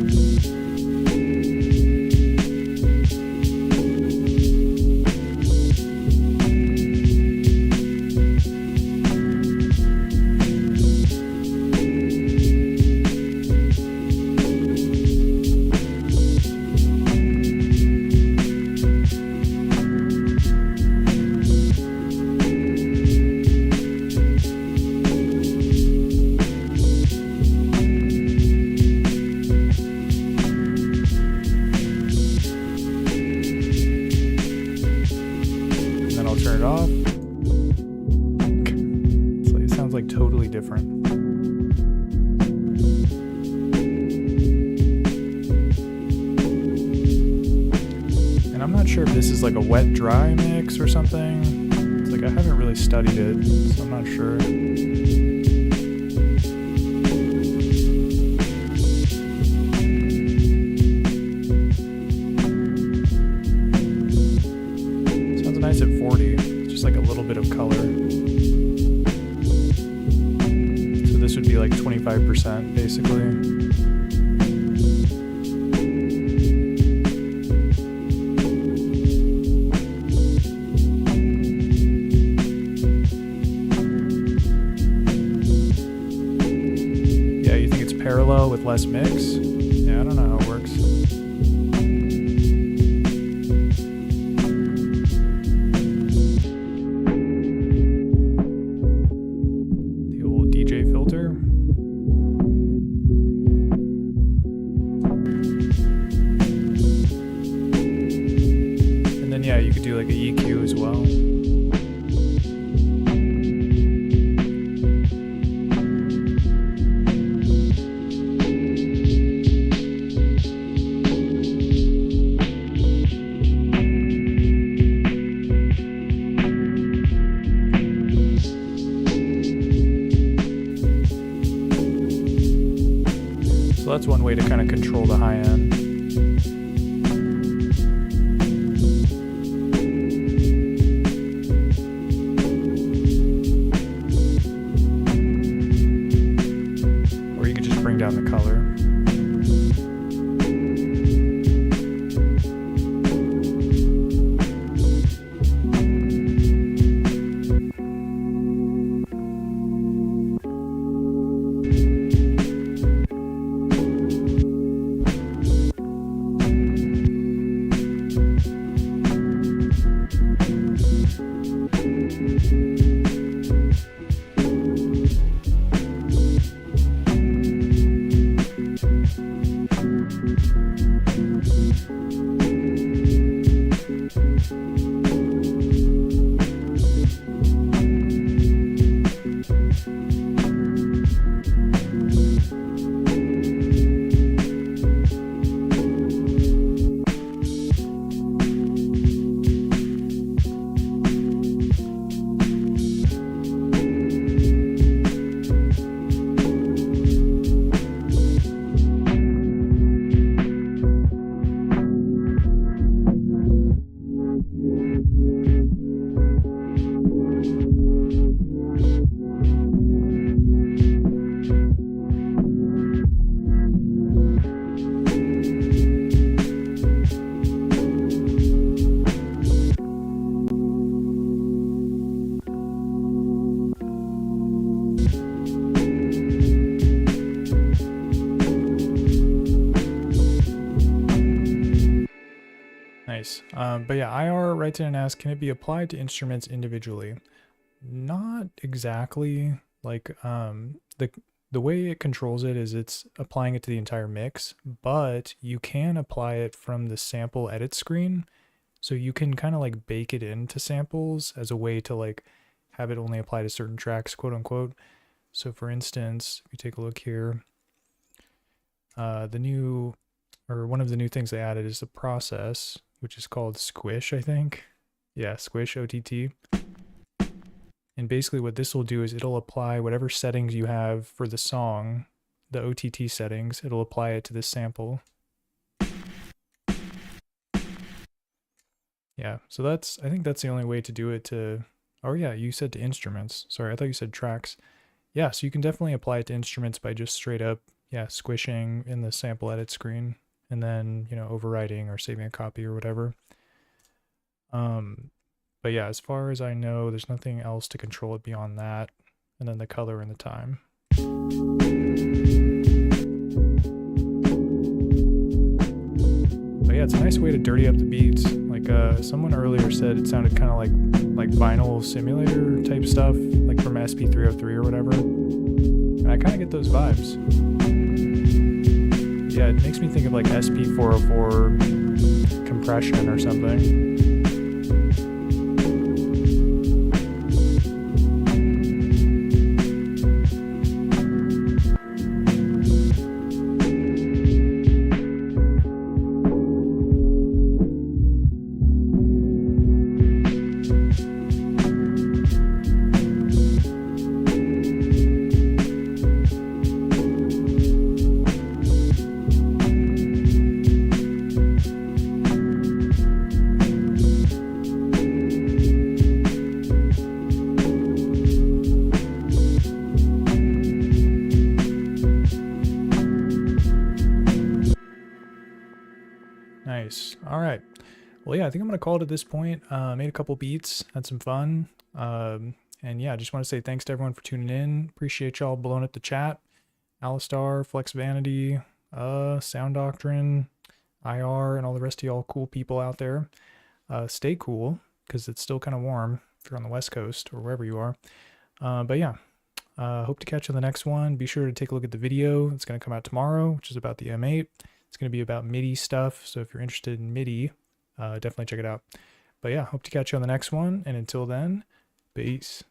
Turn it off. It sounds like totally different. And I'm not sure if this is like a wet dry mix or something. It's like I haven't really studied it, so I'm not sure. Nice at 40, just like a little bit of color. So this would be like 25% basically. Yeah, you think it's parallel with less mix? Yeah, I don't know how it works. do like a EQ as well. So that's one way to kind of control the high end. Or you could just bring down the color. Nice. But yeah, IR writes in and asks, can it be applied to instruments individually? Not exactly. Like the way it controls it is it's applying it to the entire mix, but you can apply it from the sample edit screen. So you can kind of like bake it into samples as a way to like have it only apply to certain tracks, quote unquote. So for instance, if you take a look here, one of the new things they added is the process, which is called Squish, I think. Yeah, Squish OTT. And basically what this will do is it'll apply whatever settings you have for the song, the OTT settings, it'll apply it to this sample. Yeah, so I think that's the only way to do it to, oh yeah, you said to instruments. Sorry, I thought you said tracks. Yeah, so you can definitely apply it to instruments by just straight up, yeah, squishing in the sample edit screen and then, you know, overwriting or saving a copy or whatever. But yeah, as far as I know, there's nothing else to control it beyond that. And then the color and the time. But yeah, it's a nice way to dirty up the beats. Like someone earlier said it sounded kind of like vinyl simulator type stuff, like from SP303 or whatever. And I kind of get those vibes. Yeah, it makes me think of like SP404 compression or something. Nice. All right. Well, yeah, I think I'm going to call it at this point. Made a couple beats, had some fun. And yeah, I just want to say thanks to everyone for tuning in. Appreciate y'all blowing up the chat. Alistar, Flex Vanity, Sound Doctrine, IR, and all the rest of y'all cool people out there. Stay cool, because it's still kind of warm if you're on the West Coast or wherever you are. But yeah, hope to catch you on the next one. Be sure to take a look at the video. It's going to come out tomorrow, which is about the M8. It's going to be about MIDI stuff, so if you're interested in MIDI, definitely check it out. But yeah, hope to catch you on the next one. And until then, peace.